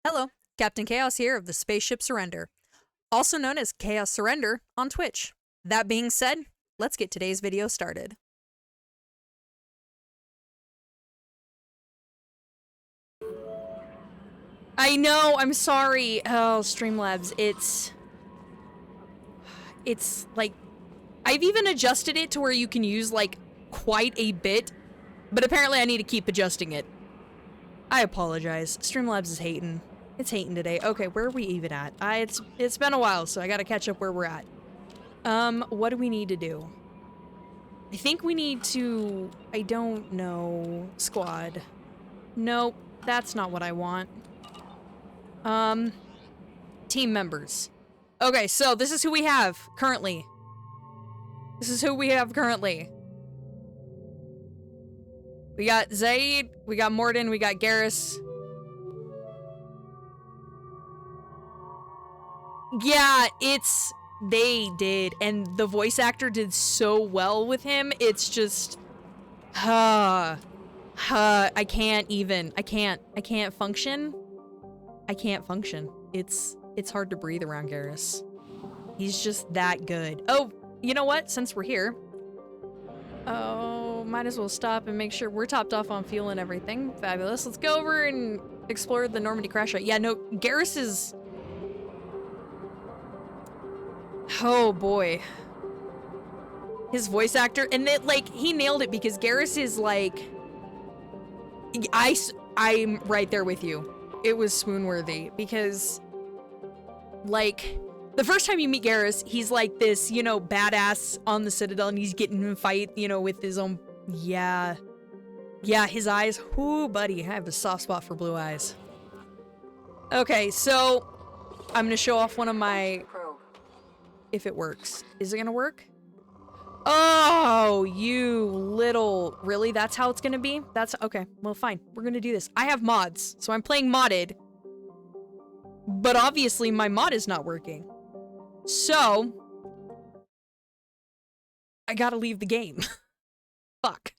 Hello, Captain Chaos here of the Spaceship Surrender, also known as Chaos Surrender on Twitch. That being said, let's get today's video started. I know, I'm sorry. Oh, Streamlabs, it's like, I've even adjusted it to where you can use like quite a bit, but apparently I need to keep adjusting it. I apologize. Streamlabs is hating. It's hating today. Okay, where are we even at? It's been a while, so I gotta catch up where we're at. What do we need to do? I think we need to... I don't know. Squad. Nope, that's not what I want. Team members. Okay, so this is who we have currently. This is who we have currently. We got Zaid, we got Morden, we got Garrus. Yeah, they did, and the voice actor did so well with him. It's just, I can't even. I can't function. I can't function. It's hard to breathe around Garrus. He's just that good. Oh, you know what? Since we're here, oh, might as well stop and make sure we're topped off on fuel and everything. Fabulous. Let's go over and explore the Normandy crash site. Yeah, no, Garrus is... Oh boy. His voice actor, and that, like, he nailed it because Garrus is like... I'm right there with you. It was swoon-worthy because, like, the first time you meet Garrus, he's like this, you know, badass on the Citadel, and he's getting in a fight, you know, with his own... Yeah. Yeah, his eyes. Ooh, buddy, I have a soft spot for blue eyes. Okay, so I'm gonna show off one of my... If it works. Is it gonna work? Oh, you little... Really? That's how it's gonna be? That's... Okay, well, fine. We're gonna do this. I have mods, so I'm playing modded. But obviously, my mod is not working. So... I gotta leave the game. Fuck.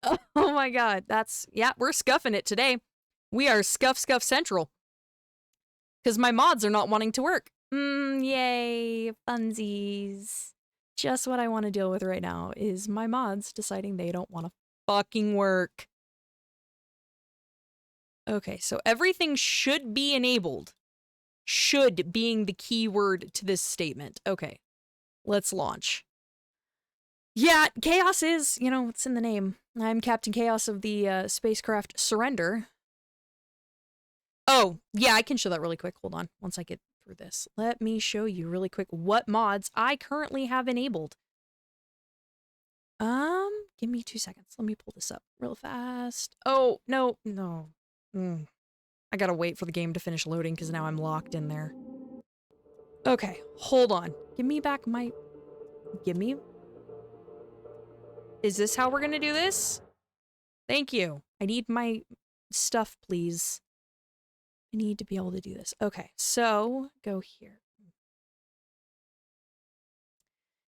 Oh my god, that's... Yeah, we're scuffing it today. We are scuff central. Because my mods are not wanting to work. Yay, funsies. Just what I want to deal with right now is my mods deciding they don't want to fucking work. Okay, so everything should be enabled. Should being the key word to this statement. Okay, let's launch. Yeah, Chaos is, you know, it's in the name. I'm Captain Chaos of the spacecraft Surrender. Oh, yeah, I can show that really quick. Hold on, once I get through this. Let me show you really quick what mods I currently have enabled. Give me 2 seconds. Let me pull this up real fast. Oh, no. I gotta wait for the game to finish loading because now I'm locked in there. Okay, hold on. Give me back my... Give me... Is this how we're gonna do this? Thank you. I need my stuff, please. I need to be able to do this. Okay, so go here.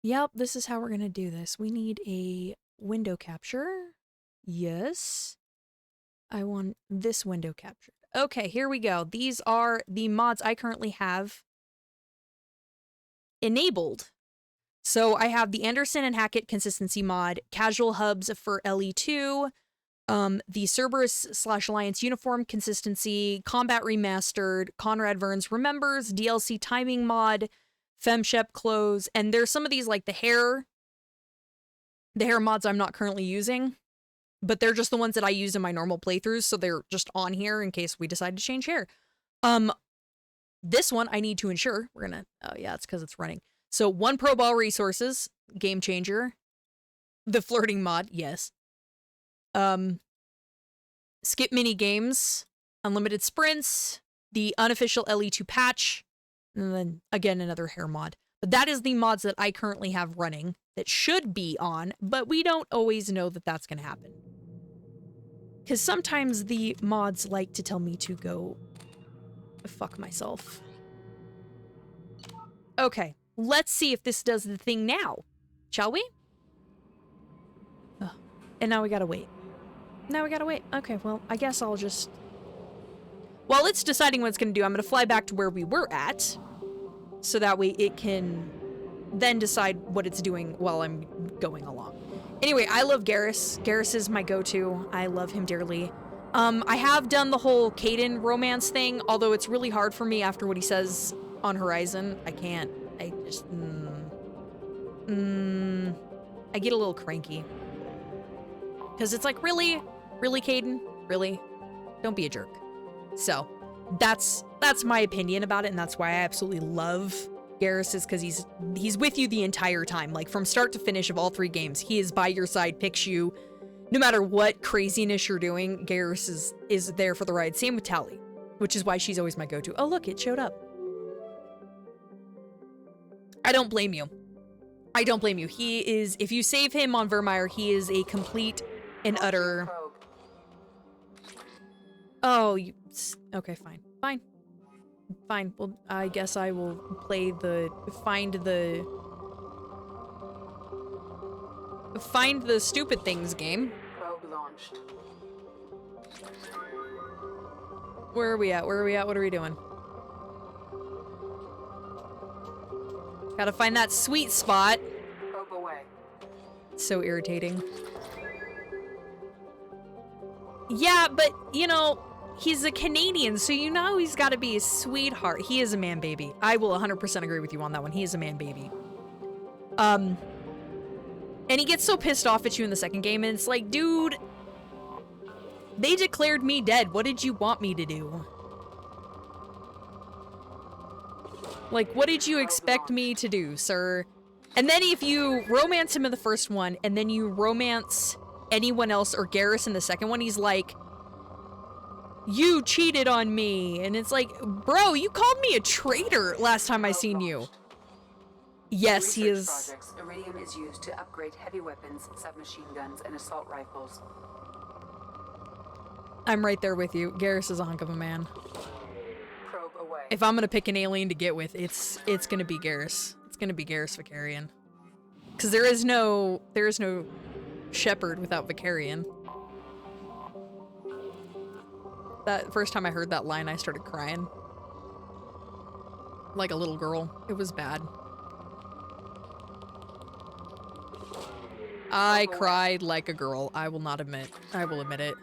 Yep, this is how we're gonna do this. We need a window capture. Yes. I want this window captured. Okay, here we go. These are the mods I currently have enabled. So I have the Anderson and Hackett consistency mod, casual hubs for LE2, the Cerberus/Alliance uniform consistency, combat remastered, Conrad Verns remembers, DLC timing mod, FemShep clothes, and there's some of these like the hair mods I'm not currently using, but they're just the ones that I use in my normal playthroughs, so they're just on here in case we decide to change hair. This one I need to ensure we're gonna... Oh yeah, it's because it's running. So 1 Pro Ball resources, game changer. The flirting mod, yes. Skip mini games, unlimited sprints, the unofficial LE2 patch, and then again another hair mod. But that is the mods that I currently have running that should be on, but we don't always know that that's going to happen. Because sometimes the mods like to tell me to go fuck myself. Okay, let's see if this does the thing now. Shall we? And now we gotta wait. Now we gotta wait. Okay, well, I guess I'll just... while it's deciding what it's going to do, I'm going to fly back to where we were at, so that way it can then decide what it's doing while I'm going along. Anyway, I love Garrus. Garrus is my go-to. I love him dearly. I have done the whole Caden romance thing, although it's really hard for me after what he says on Horizon. I can't. I just... I get a little cranky. Because it's like, really? Really, Caden? Really? Don't be a jerk. So, that's my opinion about it, and that's why I absolutely love Garrus, is because he's with you the entire time. Like, from start to finish of all 3 games, he is by your side, picks you. No matter what craziness you're doing, Garrus is there for the ride. Same with Tali, which is why she's always my go-to. Oh, look, it showed up. I don't blame you. I don't blame you. He is, if you save him on Virmire, he is a complete and utter... Oh, you... Okay, fine. Fine. Fine. Well, I guess I will play the... Find the stupid things game. Probe launched. Where are we at? Where are we at? What are we doing? Gotta find that sweet spot. Probe away. So irritating. Yeah, but, you know, he's a Canadian, so you know he's gotta be a sweetheart. He is a man baby. I will 100% agree with you on that one. He is a man baby. And he gets so pissed off at you in the second game, and it's like, dude, they declared me dead. What did you want me to do? Like, what did you expect me to do, sir? And then if you romance him in the first one, and then you romance anyone else or Garrus in the second one, he's like, you cheated on me. And it's like, bro, you called me a traitor last time I seen you. Yes, he is. Projects, Iridium is used to upgrade heavy weapons, submachine guns, and assault rifles. I'm right there with you. Garrus is a hunk of a man. Probe away. If I'm gonna pick an alien to get with, it's gonna be Garrus. It's gonna be Garrus Vicarian. Because there is no Shepard without Vicarian. That first time I heard that line, I started crying. Like a little girl. It was bad. I cried like a girl. I will not admit. I will admit it.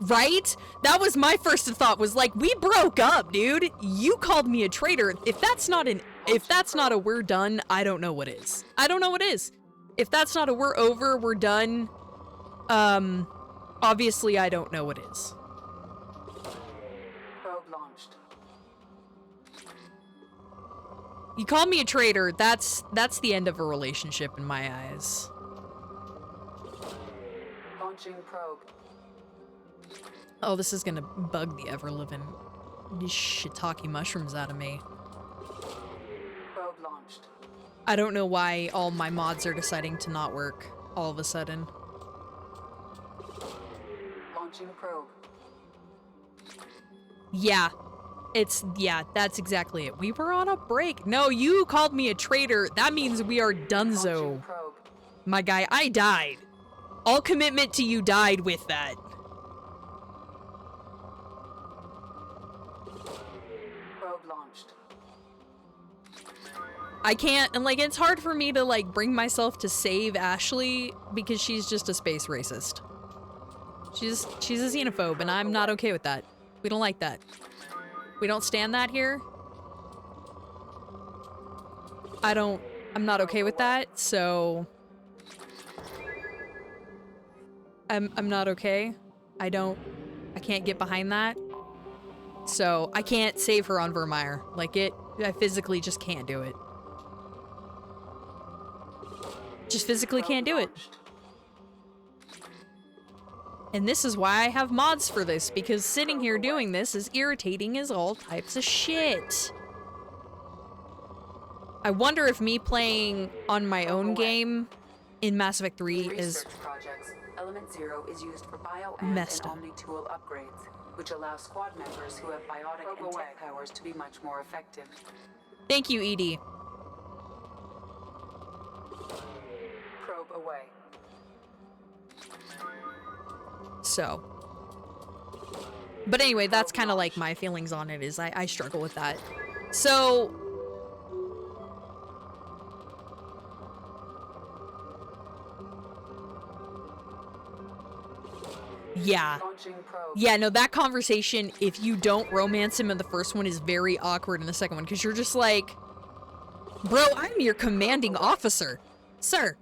Right? That was my first thought, was like, we broke up, dude. You called me a traitor. If that's not a we're done, I don't know what is. I don't know what is. If that's not a we're over, we're done, obviously I don't know what is. Probe launched. You call me a traitor, that's the end of a relationship in my eyes. Launching probe. Oh, this is gonna bug the ever-living shiitake mushrooms out of me. Probe launched. I don't know why all my mods are deciding to not work all of a sudden. Launching probe. Yeah. Yeah, that's exactly it. We were on a break. No, you called me a traitor. That means we are donezo. Launching probe. My guy, I died. All commitment to you died with that. Probe launched. I can't, and like, it's hard for me to like bring myself to save Ashley because she's just a space racist. She's a xenophobe, and I'm not okay with that. We don't like that. We don't stand that here. I'm not okay with that, so I'm not okay. I can't get behind that. So I can't save her on Virmire. Like, I physically just can't do it. Just physically can't do it. And this is why I have mods for this, because sitting here doing this is irritating as all types of shit. I wonder if me playing on my own game in Mass Effect 3 is projects. Element 0 is used for bio-amp messed and up. omni-tool upgrades, which allow squad members who have biotic and tech powers to be much more effective. Thank you, ED. Probe away. So, But anyway, that's kind of like my feelings on it, is I struggle with that. So... yeah. Launching probe. Yeah, no, that conversation, if you don't romance him in the first one, is very awkward in the second one, because you're just like, bro, I'm your commanding officer. Sir,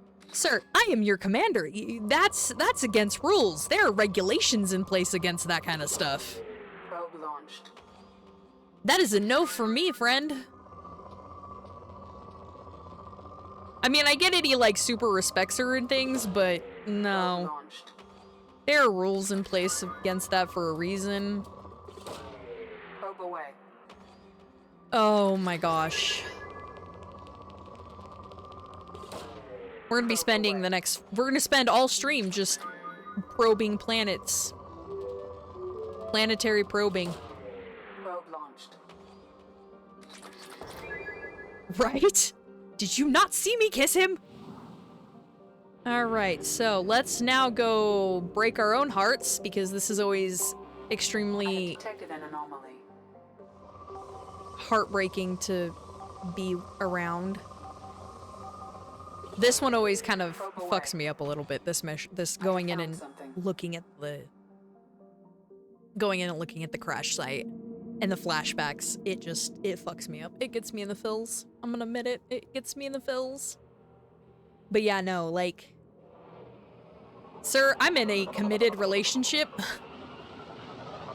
I am your commander. That's against rules. There are regulations in place against that kind of stuff. Probe launched. That is a no for me, friend. I mean, I get it, he, like, super respects her and things, but no. Probe launched. There are rules in place against that for a reason. Probe away. Oh my gosh. We're gonna be spending we're gonna spend all stream just probing planets. Planetary probing. Probe launched. Right? Did you not see me kiss him? Alright, so let's now go break our own hearts, because this is always extremely Detected an anomaly. heartbreaking to be around. This one always kind of fucks me up a little bit, this going in and looking at the crash site and the flashbacks. It fucks me up. It gets me in the feels. I'm gonna admit it. It gets me in the feels. But yeah, no, like, sir, I'm in a committed relationship,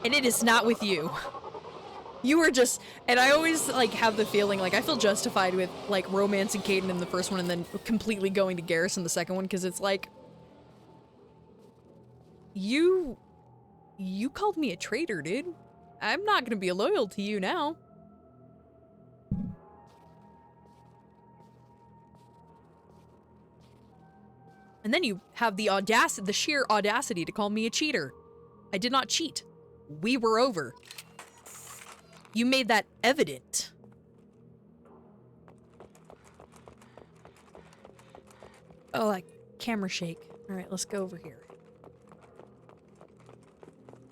and it is not with you. You were just, and I always, like, have the feeling, like, I feel justified with, like, romancing Caden in the first one and then completely going to Garrus in the second one, because it's like, you called me a traitor, dude. I'm not gonna be loyal to you now. And then you have the sheer audacity to call me a cheater. I did not cheat. We were over. You made that evident. Oh, like camera shake. All right, let's go over here.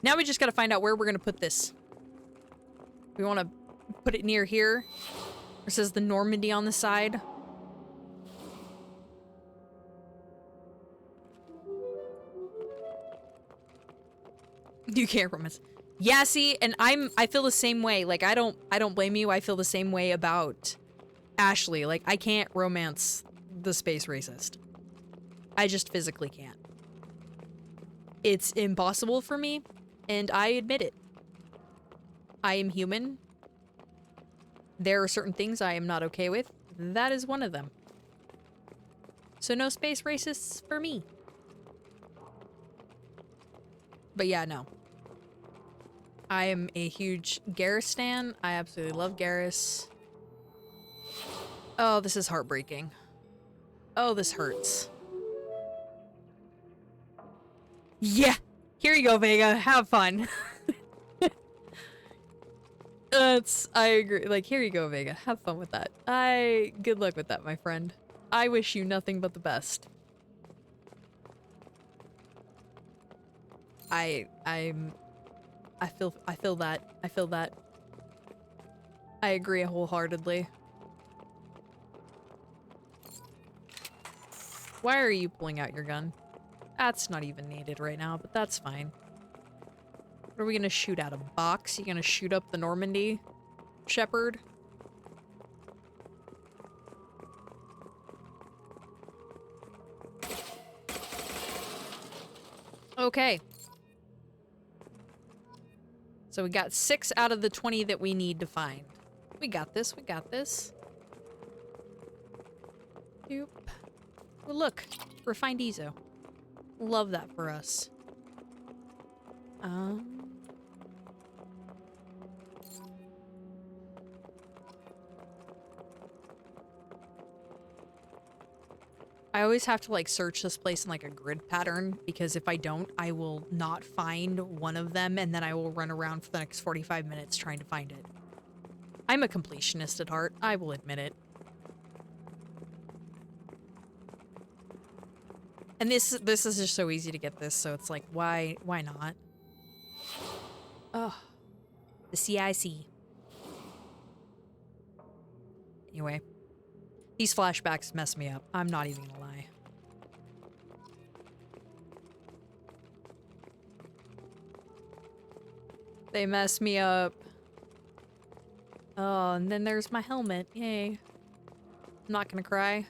Now we just gotta find out where we're gonna put this. We want to put it near here. It says the Normandy on the side. You can't romance. Yeah, see, and I feel the same way. Like, I don't blame you. I feel the same way about Ashley. Like, I can't romance the space racist. I just physically can't. It's impossible for me, and I admit it. I am human. There are certain things I am not okay with. That is one of them. So no space racists for me. But yeah, no. I am a huge Garrus stan. I absolutely love Garrus. Oh, this is heartbreaking. Oh, this hurts. Yeah! Here you go, Vega. Have fun. I agree. Like, here you go, Vega. Have fun with that. Good luck with that, my friend. I wish you nothing but the best. I feel that. I feel that. I agree wholeheartedly. Why are you pulling out your gun? That's not even needed right now, but that's fine. What are we gonna shoot at? A box? You gonna shoot up the Normandy, Shepard? Okay. So we got 6 out of the 20 that we need to find. We got this, we got this. Doop. Oh, look. Refined Ezo. Love that for us. I always have to, like, search this place in, like, a grid pattern, because if I don't, I will not find one of them, and then I will run around for the next 45 minutes trying to find it. I'm a completionist at heart, I will admit it. And this is just so easy to get this, so it's like, why not? Oh, the CIC. Anyway, these flashbacks mess me up. I'm not even gonna lie. They mess me up. Oh, and then there's my helmet. Yay. I'm not gonna cry.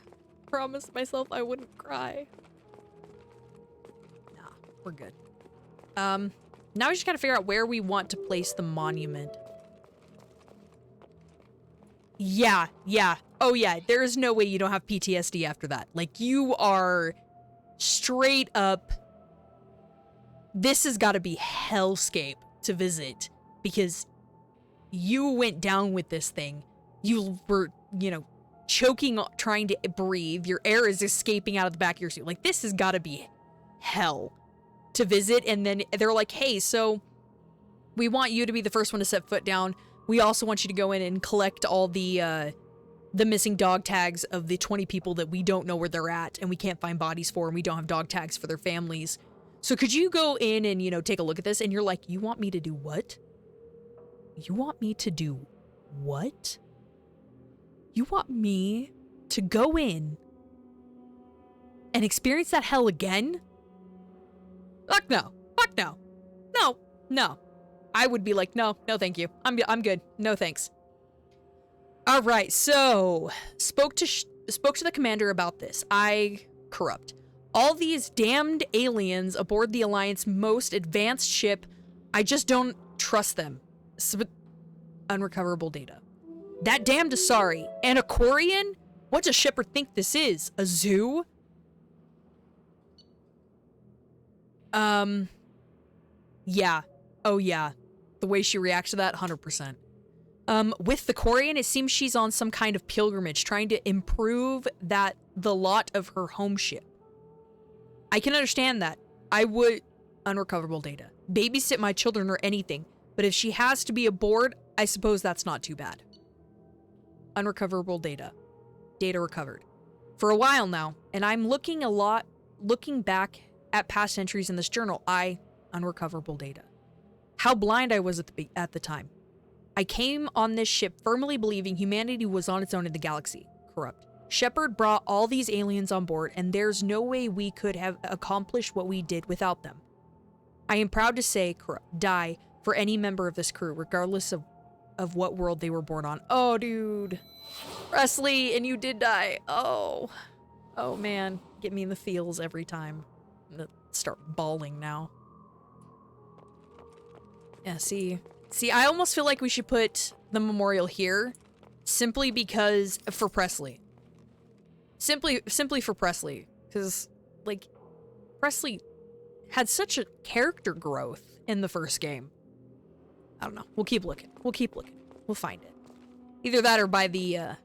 Promised myself I wouldn't cry. Nah, we're good. Now we just gotta figure out where we want to place the monument. Yeah. Oh yeah, there is no way you don't have PTSD after that. Like, you are straight up... This has gotta be hellscape to visit, because you went down with this thing. You were, you know, choking, trying to breathe. Your air is escaping out of the back of your suit. Like, this has gotta be hell to visit. And then they're like, hey, so we want you to be the first one to set foot down. We also want you to go in and collect all the missing dog tags of the 20 people that we don't know where they're at and we can't find bodies for, and we don't have dog tags for their families. So could you go in and, you know, take a look at this? And you're like, you want me to do what? You want me to do what? You want me to go in and experience that hell again? Fuck no. Fuck no. No. I would be like, no, thank you. I'm good. No, thanks. All right, so spoke to the commander about this. Corrupt. All these damned aliens aboard the Alliance most advanced ship. I just don't trust them. Unrecoverable data. That damned Asari. And a Quarian? What does Shepard think this is? A zoo? Yeah. Oh yeah. The way she reacts to that, 100%. With the Quarian, it seems she's on some kind of pilgrimage, trying to improve the lot of her home ship. I can understand that. I would... Unrecoverable data. Babysit my children or anything. But if she has to be aboard, I suppose that's not too bad. Unrecoverable data. Data recovered. For a while now, and I'm looking back at past entries in this journal, unrecoverable data. How blind I was at the time. I came on this ship firmly believing humanity was on its own in the galaxy. Corrupt. Shepard brought all these aliens on board, and there's no way we could have accomplished what we did without them. I am proud to say, Corrupt, die for any member of this crew, regardless of what world they were born on. Oh, dude. Presley, and you did die. Oh. Oh, man. Get me in the feels every time. I'm gonna start bawling now. Yeah, see, I almost feel like we should put the memorial here, simply because, for Presley. Simply for Presley. Because, like, Presley had such a character growth in the first game. I don't know. We'll keep looking. We'll find it. Either that or by the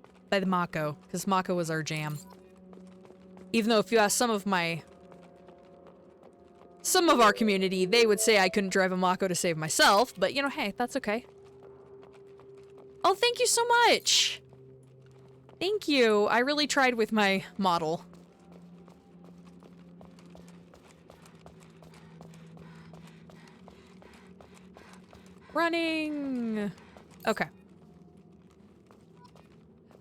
Mako, because Mako was our jam. Even though if you ask some of our community, they would say I couldn't drive a Mako to save myself, but you know, hey, that's okay. Oh, thank you so much! Thank you. I really tried with my model. Running! Okay.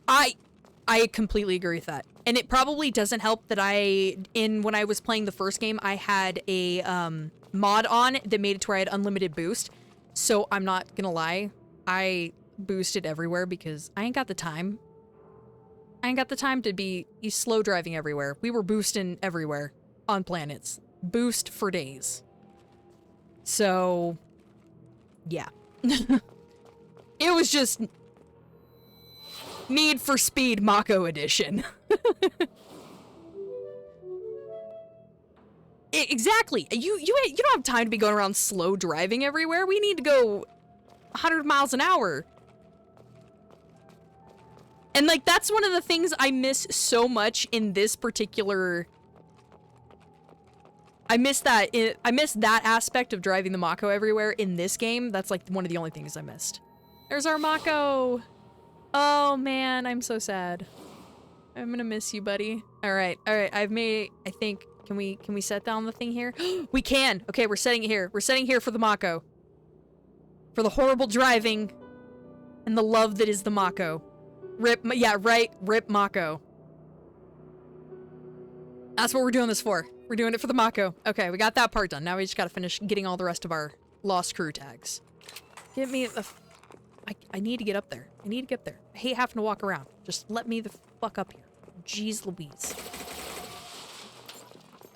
I completely agree with that. And it probably doesn't help that when I was playing the first game, I had a mod on that made it to where I had unlimited boost. So I'm not gonna lie, I boosted everywhere because I ain't got the time. I ain't got the time to be slow driving everywhere. We were boosting everywhere on planets. Boost for days. So, yeah. It was just Need for Speed Mako Edition. Exactly. You don't have time to be going around slow driving everywhere. We need to go 100 miles an hour. And like that's one of the things I miss so much in this particular. I miss that aspect of driving the Mako everywhere in this game. That's like one of the only things I missed. There's our Mako. Oh man, I'm so sad. I'm gonna miss you, buddy. All right. I think. Can we set down the thing here? We can. Okay, we're setting it here. We're setting here for the Mako. For the horrible driving and the love that is the Mako. Rip, yeah, right, rip Mako. That's what we're doing this for. We're doing it for the Mako. Okay, we got that part done. Now we just gotta finish getting all the rest of our lost crew tags. Get me the... I need to get up there. I need to get there. I hate having to walk around. Just let me the fuck up here. Jeez Louise.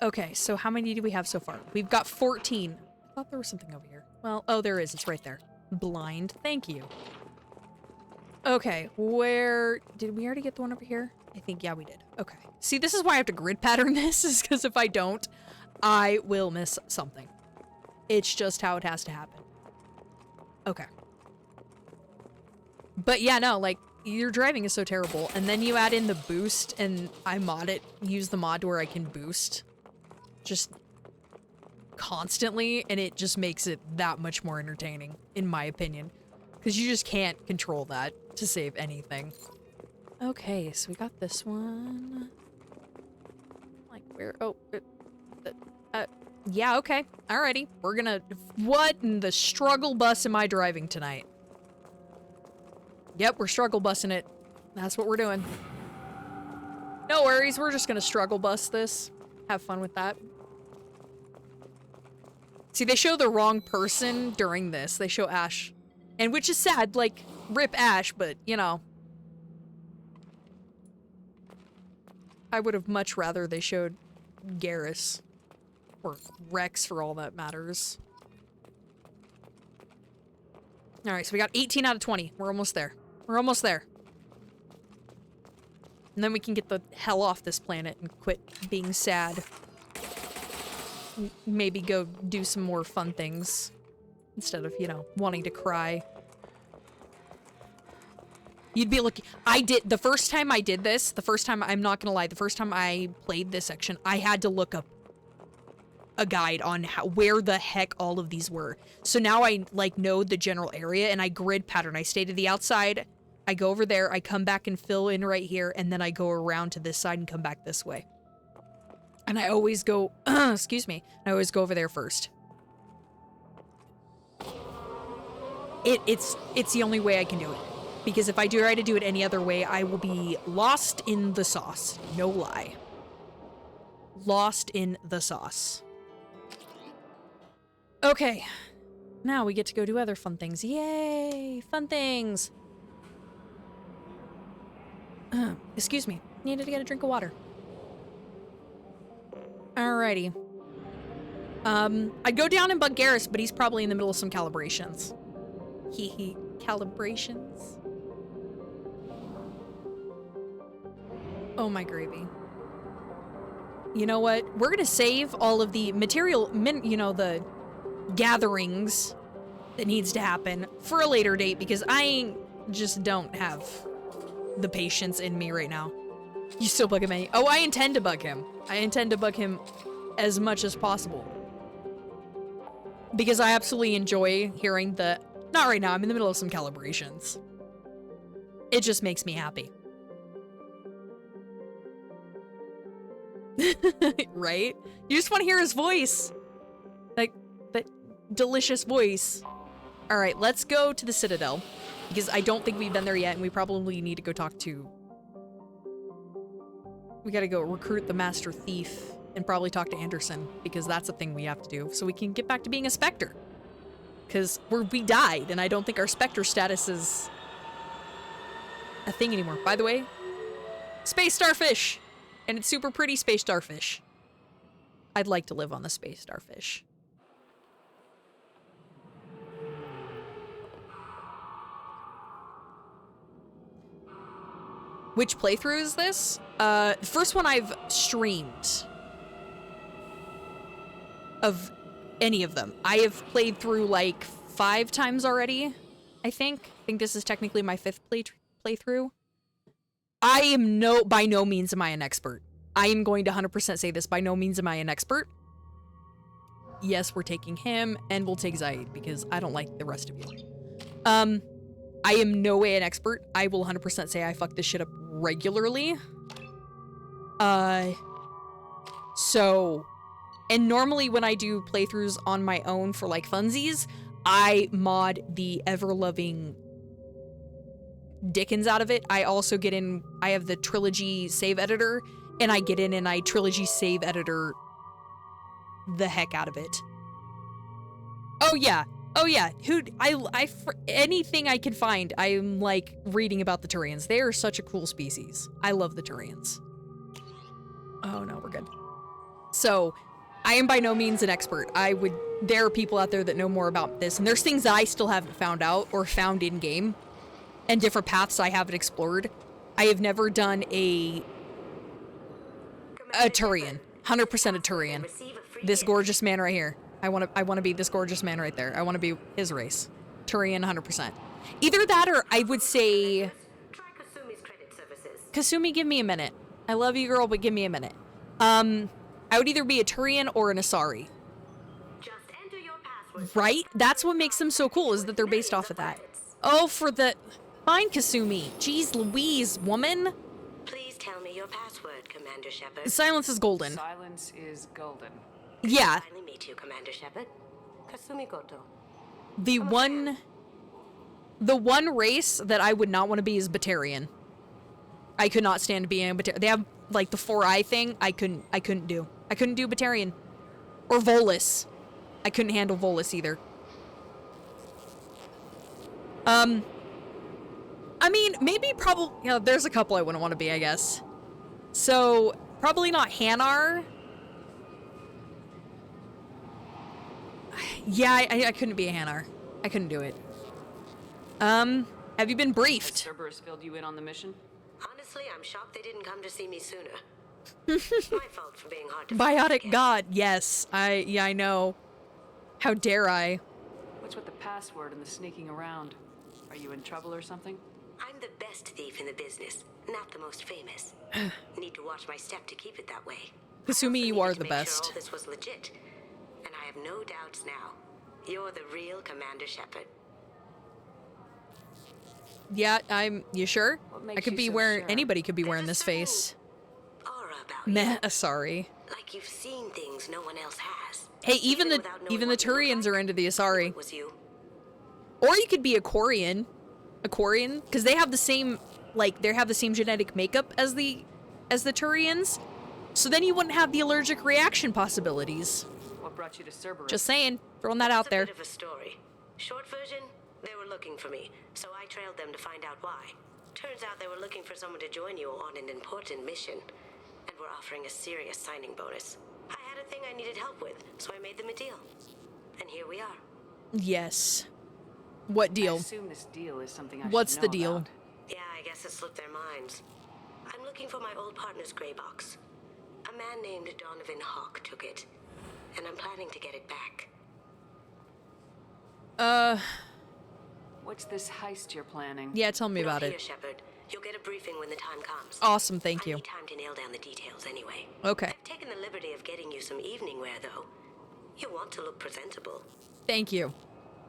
Okay, so how many do we have so far? We've got 14. I thought there was something over here. Well, oh, there is. It's right there. Blind. Thank you. Okay, where... Did we already get the one over here? I think, yeah, we did. Okay. See, this is why I have to grid pattern this, is because if I don't, I will miss something. It's just how it has to happen. Okay. But yeah, no, like, your driving is so terrible, and then you add in the boost, and I mod it, use the mod where I can boost just constantly, and it just makes it that much more entertaining, in my opinion. Because you just can't control that to save anything. Okay, so we got this one. Like, where? Oh, yeah, okay. Alrighty. We're gonna... What in the struggle bus am I driving tonight? Yep, we're struggle bussing it. That's what we're doing. No worries, we're just gonna struggle bus this. Have fun with that. See, they show the wrong person during this. They show Ash. And which is sad, like, rip Ash, but, you know. I would have much rather they showed Garrus. Or Rex, for all that matters. Alright, so we got 18 out of 20. We're almost there. We're almost there. And then we can get the hell off this planet and quit being sad. Maybe go do some more fun things. Instead of, you know, wanting to cry. You'd be looking... the first time I did this, I'm not gonna lie, the first time I played this section, I had to look up a guide on where the heck all of these were. So now I, like, know the general area, and I grid pattern. I stay to the outside, I go over there, I come back and fill in right here, and then I go around to this side and come back this way. And I always go... excuse me. I always go over there first. It's the only way I can do it. Because if I try to do it any other way, I will be lost in the sauce. No lie. Lost in the sauce. Okay. Now we get to go do other fun things. Yay! Fun things! Excuse me. Needed to get a drink of water. Alrighty. I'd go down and bug Garrus, but he's probably in the middle of some calibrations. Hee. Calibrations? Oh my gravy. You know what? We're gonna save all of the material, you know, the gatherings that needs to happen for a later date because I just don't have the patience in me right now. You still bugging me? Oh, I intend to bug him. I intend to bug him as much as possible. Because I absolutely enjoy hearing the... Not right now, I'm in the middle of some calibrations. It just makes me happy. Right? You just want to hear his voice. Like, that delicious voice. Alright, let's go to the Citadel. Because I don't think we've been there yet, and we probably need to go talk to... We gotta go recruit the Master Thief, and probably talk to Anderson, because that's a thing we have to do, so we can get back to being a Spectre. Because we died, and I don't think our Spectre status is a thing anymore. By the way, space starfish! And it's super pretty space starfish. I'd like to live on the space starfish. Which playthrough is this? The first one I've streamed. Of any of them. I have played through like 5 times already, I think. I think this is technically my 5th playthrough. I am by no means am I an expert. I am going to 100% say this, by no means am I an expert. Yes, we're taking him, and we'll take Zaid, because I don't like the rest of you. I am no way an expert. I will 100% say I fuck this shit up regularly. So... And normally when I do playthroughs on my own for like funsies, I mod the ever-loving Dickens out of it. I also get in, I have the trilogy save editor, and I get in and I trilogy save editor the heck out of it. Oh yeah. Oh yeah. Anything I can find, I'm like reading about the Turians. They are such a cool species. I love the Turians. Oh no, we're good. So, I am by no means an expert. There are people out there that know more about this, and there's things that I still haven't found out or found in game, and different paths I haven't explored. I have never done a Turian. 100% a Turian. This gorgeous man right here. I want to be this gorgeous man right there. I want to be his race. Turian 100%. Either that or I would say Kasumi, give me a minute. I love you, girl, but give me a minute. I would either be a Turian or an Asari. Just enter your password. Right? That's what makes them so cool, is that they're based off of that. Oh, for the... Fine, Kasumi. Jeez Louise, woman. Please tell me your password, Commander Shepard. Silence is golden. Silence is golden. Yeah. Finally meet you, Commander Shepard. Kasumi Goto. The one race that I would not want to be is Batarian. I could not stand being a Batarian. They have, like, the 4-eye thing. I couldn't do. I couldn't do Batarian. Or Volus. I couldn't handle Volus either. I mean, maybe probably, you know, there's a couple I wouldn't want to be, I guess. So, probably not Hanar. Yeah, I couldn't be a Hanar. I couldn't do it. Have you been briefed? Cerberus filled you in on the mission? Honestly, I'm shocked they didn't come to see me sooner. My fault for being hard to find Biotic again. God, yes. I know. How dare I? What's with the password and the sneaking around? Are you in trouble or something? I'm the best thief in the business, not the most famous. Need to watch my step to keep it that way. I also Kasumi, you are needed to the make sure best. all this was legit, and I have no doubts now. You're the real Commander Shepard. Yeah, you sure? What I makes could you be so wearing, sure? anybody could be wearing There's this a certain face. Aura about you. Meh, Asari. Like you've seen things no one else has. Hey, even the without knowing even the what you look Turians like, are into the I knew Asari. it was you. Or you could be a Quarian. A Quarian, because they have the same, like, they have the same genetic makeup as the Turians. So then you wouldn't have the allergic reaction possibilities. What brought you to Cerberus? Just saying, throwing that out It's there. a bit of a story. Short version, they were looking for me, so I trailed them to find out why. Turns out they were looking for someone to join you on an important mission, and were offering a serious signing bonus. I had a thing I needed help with, so I made them a deal. And here we are. Yes. What I deal? assume this deal is something I What's should the know deal? about. Yeah, I guess it slipped their minds. I'm looking for my old partner's gray box. A man named Donovan Hawk took it, and I'm planning to get it back. What's this heist you're planning? Yeah, tell me about Not it. here, Shepard. You'll get a briefing when the time comes. Awesome, thank I you. need time to nail down the details anyway. Okay, I've taken the liberty of getting you some evening wear, though. You want to look presentable. thank you.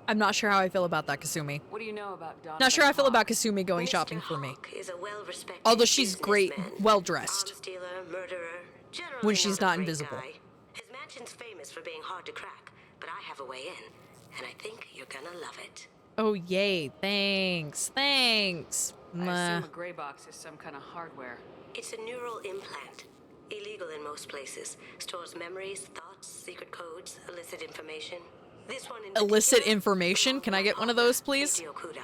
I'm not sure how I feel about that, Kasumi. What do you know about Donovan Not sure how I feel Hawk? about Kasumi going Mr. shopping for me. Hawk is a well-respected Although she's great, businessman. well-dressed. Arms dealer, murderer, generally When she's not a great invisible. guy. His mansion's famous for being hard to crack, but I have a way in, and I think you're gonna love it. Oh, yay. Thanks. Thanks. I Meh. assume a gray box is some kind of hardware. It's a neural implant. Illegal in most places. Stores memories, thoughts, secret codes, illicit information. This one in Illicit particular information? belongs Can to I my get one of partner, those, please? Keiji Okuda.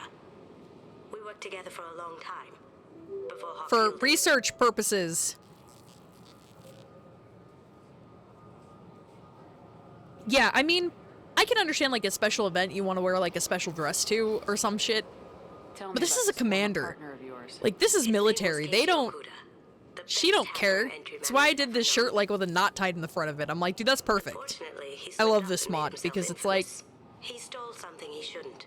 We worked together for a long time. Before Hawk For killed him. research purposes. Yeah, I mean, I can understand, like, a special event you want to wear, like, a special dress to or some shit. Tell me But this about is a former commander. partner of yours. Like, this is His name was military. They Keiji don't... Okuda, the She best don't hacker care. entry That's man why I I've did this ever known. shirt, like, with a knot tied in the front of it. I'm like, dude, that's perfect. Unfortunately, he I slipped love up this and made mod himself because it's like... infamous. He stole something he shouldn't.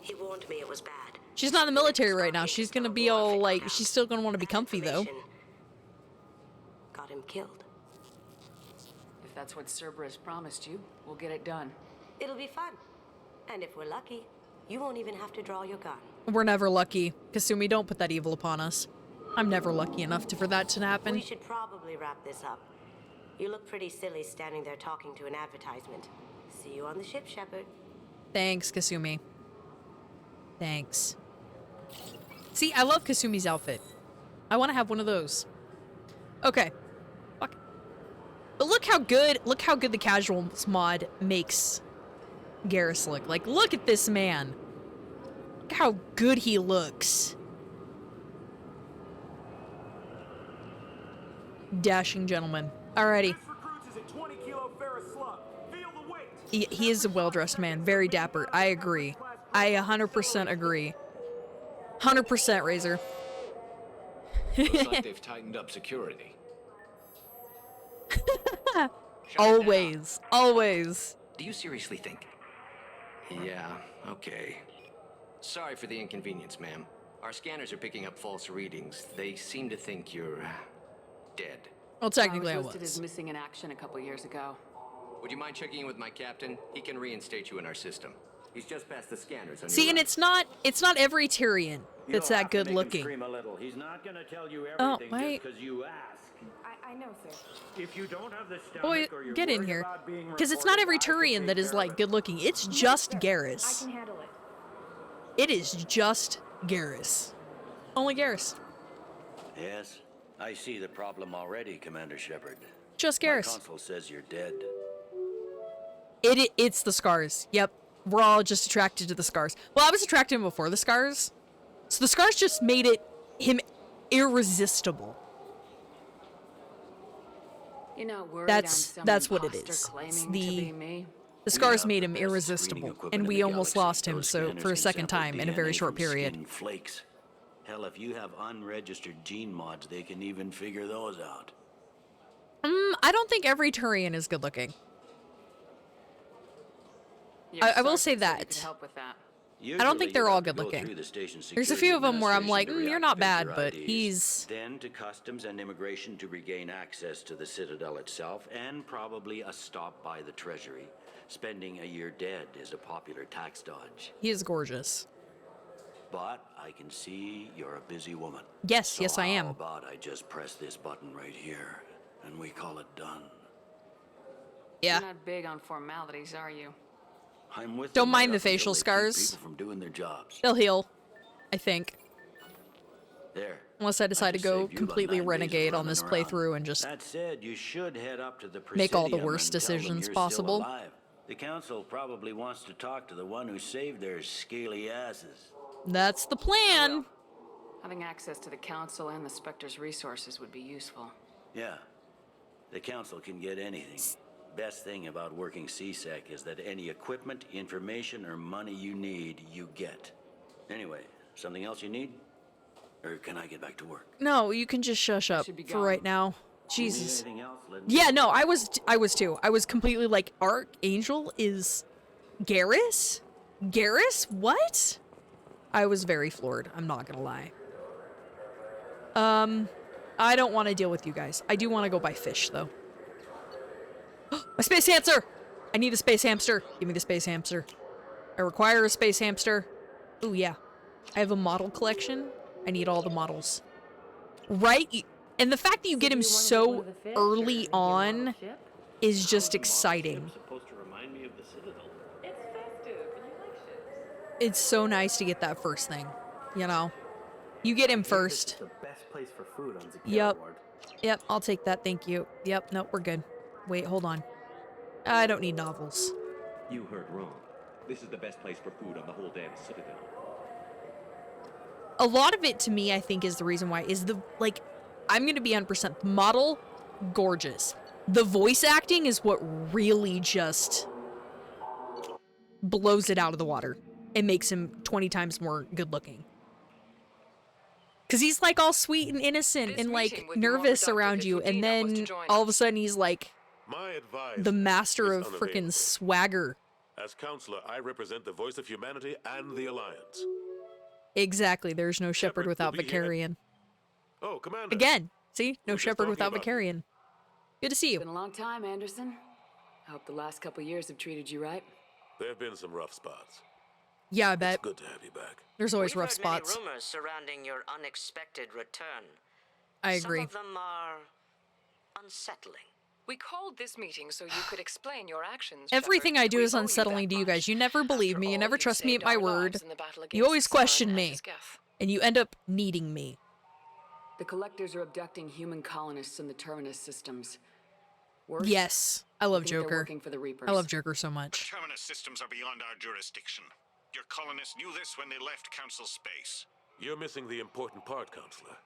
He warned me it was bad. She's not in the military right now. She's gonna be all, like... She's still gonna want to be comfy, though. Information got him killed. If that's what Cerberus promised you, we'll get it done. It'll be fun. And if we're lucky, you won't even have to draw your gun. We're never lucky. Kasumi, don't put that evil upon us. I'm never lucky enough for that to happen. We should probably wrap this up. You look pretty silly standing there talking to an advertisement. See you on the ship, Shepard. Thanks, Kasumi. Thanks. See, I love Kasumi's outfit. I want to have one of those. Okay. Fuck. But look how good the casuals mod makes Garrus look. Like, look at this man. Look how good he looks. Dashing gentleman. Alrighty. He is a well-dressed man. Very dapper. I agree. I 100% agree. 100% Razor. Looks like they've tightened up security. Always. Always. Do you seriously think? Yeah, okay. Sorry for the inconvenience, ma'am. Our scanners are picking up false readings. They seem to think you're dead. Well, technically I listed was. as missing in action a couple years ago. Would you mind checking in with my captain? He can reinstate you in our system. He's just past the scanners. On See, your and right. it's not every Tyrion that's that good looking. He's not gonna tell you Oh, everything wait. just 'cause you ask. I know, sir. If you don't have the stomach Boy, or you're get in worried here. about being Because it's not reported, every I can Tyrion take that is care like of it. good looking. It's just Garrus. handle it. It is just Garrus. Only Garrus. Yes, I see the problem already, Commander Shepard. Just My Garrus. console says you're dead. It's the scars. Yep. We're all just attracted to the scars. Well, I was attracted to him before the scars. So the scars just made him irresistible. You're not worried That's what it is. It's Claiming to be me? The scars We made have him the best screening irresistible, equipment and in we the almost galaxy. lost him Those so scanners for a can second sample time in a DNA very short from period. skin flakes. Hell, if you have unregistered gene mods, they can even figure those out. I don't think every Turian is good looking. Your I will sergeant say said he that. could help with that. don't think they're all good looking. There's a few of them where I'm like, you're not bad, but he's... Then to customs and immigration to regain access to the Citadel itself, and probably a stop by the Treasury. Spending a year dead is a popular tax dodge. He is gorgeous. But I can see you're a busy woman. Yes, So yes I am. How about I just press this button right here, and we call it done? Yeah. You're not big on formalities, are you? I'm with Don't them mind right the up until facial they keep scars. people from doing their jobs. They'll heal. I think. There. Unless I decide to just go saved you about completely 9 days of renegade on running this around. playthrough and just... That said, you should head up to the Make all the Presidium worst and tell them decisions you're possible. Still alive. The council probably wants to talk to the one who saved their scaly asses. That's the plan! Having access to the council and the Spectre's resources would be useful. Yeah. The council can get anything. Best thing about working CSEC is that any equipment, information, or money you need, you get. Anyway, something else you need? Or can I get back to work? No, you can just shush up Should be for gone. right now. You need Jesus. anything else? Let me Yeah, know. no, I was too. I was completely like, Archangel is Garrus? Garrus? What? I was very floored, I'm not gonna lie. I don't want to deal with you guys. I do want to go buy fish, though. My space hamster! I need a space hamster. Give me the space hamster. I require a space hamster. Ooh, yeah. I have a model collection. I need all the models. Right? And the fact that you get him so early on is just exciting. Supposed to remind me of the Citadel. It's festive, and you like ships. It's so nice to get that first thing, you know? You get him first. The best place for food on Zakera Yep. Ward. Yep, I'll take that, thank you. Yep, no, we're good. Wait, hold on. I don't need novels. You heard wrong. This is the best place for food on the whole damn Citadel. A lot of it, to me, I think, is the reason why, is the, like, I'm gonna be 100%. Model, gorgeous. The voice acting is what really just blows it out of the water. It makes him 20 times more good looking. Because he's, like, all sweet and innocent and, like, nervous around you, and then all of a sudden he's, like, My advice the master is of frickin' unavailable. swagger. As counselor, I represent the voice of humanity and the Alliance. Exactly, there's no shepherd Shepard will without be here. Vicarian. Oh, Commander. Again, see? No We're just shepherd talking without about you. Vicarian. Good to see It's been you. a long time, Anderson. I hope the last couple years have treated you right. There have been some rough spots. Yeah, I bet. It's good to have you back. There's always We've rough heard many spots. rumors surrounding your unexpected return. I agree. Some of them are unsettling. We called this meeting so you could explain your actions. Everything Shepard. I do We is owe you unsettling that to you guys. much. You never believe After me. You all, never you trust me saved at my our word. lives in the battle You always against question Saren me. and Geth. And you end up needing me. The Collectors are abducting human colonists in the Terminus systems. Worse, Yes. I love think they're Joker. working for the Reapers. I love Joker so much. Terminus systems are beyond our jurisdiction. Your colonists knew this when they left Council space. You're missing the important part, Counselor.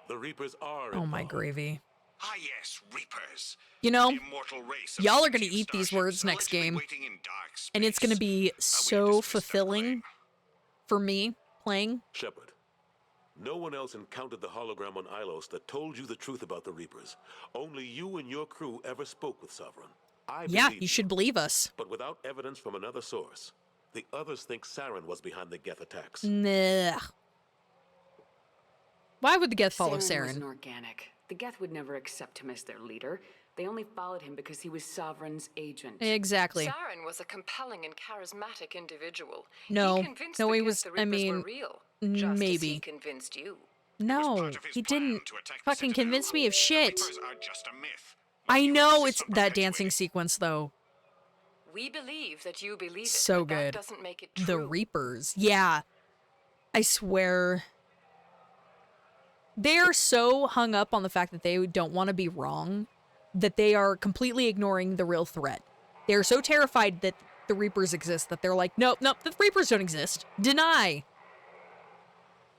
The Reapers are Oh my involved. gravy. Ah yes, Reapers. You know, The immortal race of y'all are gonna sentient eat these starships words next allegedly game. waiting in dark And it's gonna space. be We'll so dismiss that fulfilling claim. for me playing. Shepard, no one else encountered the hologram on Ilos that told you the truth about the Reapers. Only you and your crew ever spoke with Sovereign. I Yeah, believe you should believe us. But without evidence from another source, the others think Saren was behind the Geth attacks. Nah. Why would the Geth follow was Saren? an organic. The Geth would never accept him as their leader. They only followed him because he was Sovereign's agent. Exactly. Saren was a compelling and charismatic individual. No. He convinced No, the he Geth was- the I Reapers mean, were real, just as maybe. he convinced you. No, Part of his he plan didn't to attack the fucking Citadel. convince me of The shit. Reapers are just a myth. I You know insist it's on that dancing perpetuating. sequence though. We believe that you believe it, So but that good. doesn't make it true. The Reapers. Yeah. I swear. They're so hung up on the fact that they don't want to be wrong that they are completely ignoring the real threat. They're so terrified that the Reapers exist that they're like, nope, the Reapers don't exist. Deny.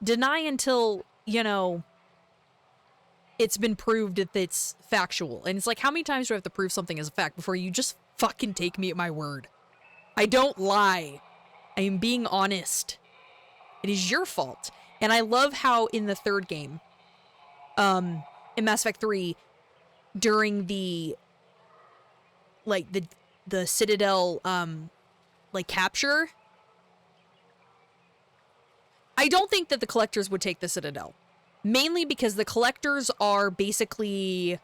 Deny until, you know, it's been proved that it's factual. And it's like, how many times do I have to prove something as a fact before you just fucking take me at my word? I don't lie. I am being honest. It is your fault. And I love how in the third game, in Mass Effect 3, during the, like, the Citadel, like, capture, I don't think that the Collectors would take the Citadel. Mainly because the Collectors are basically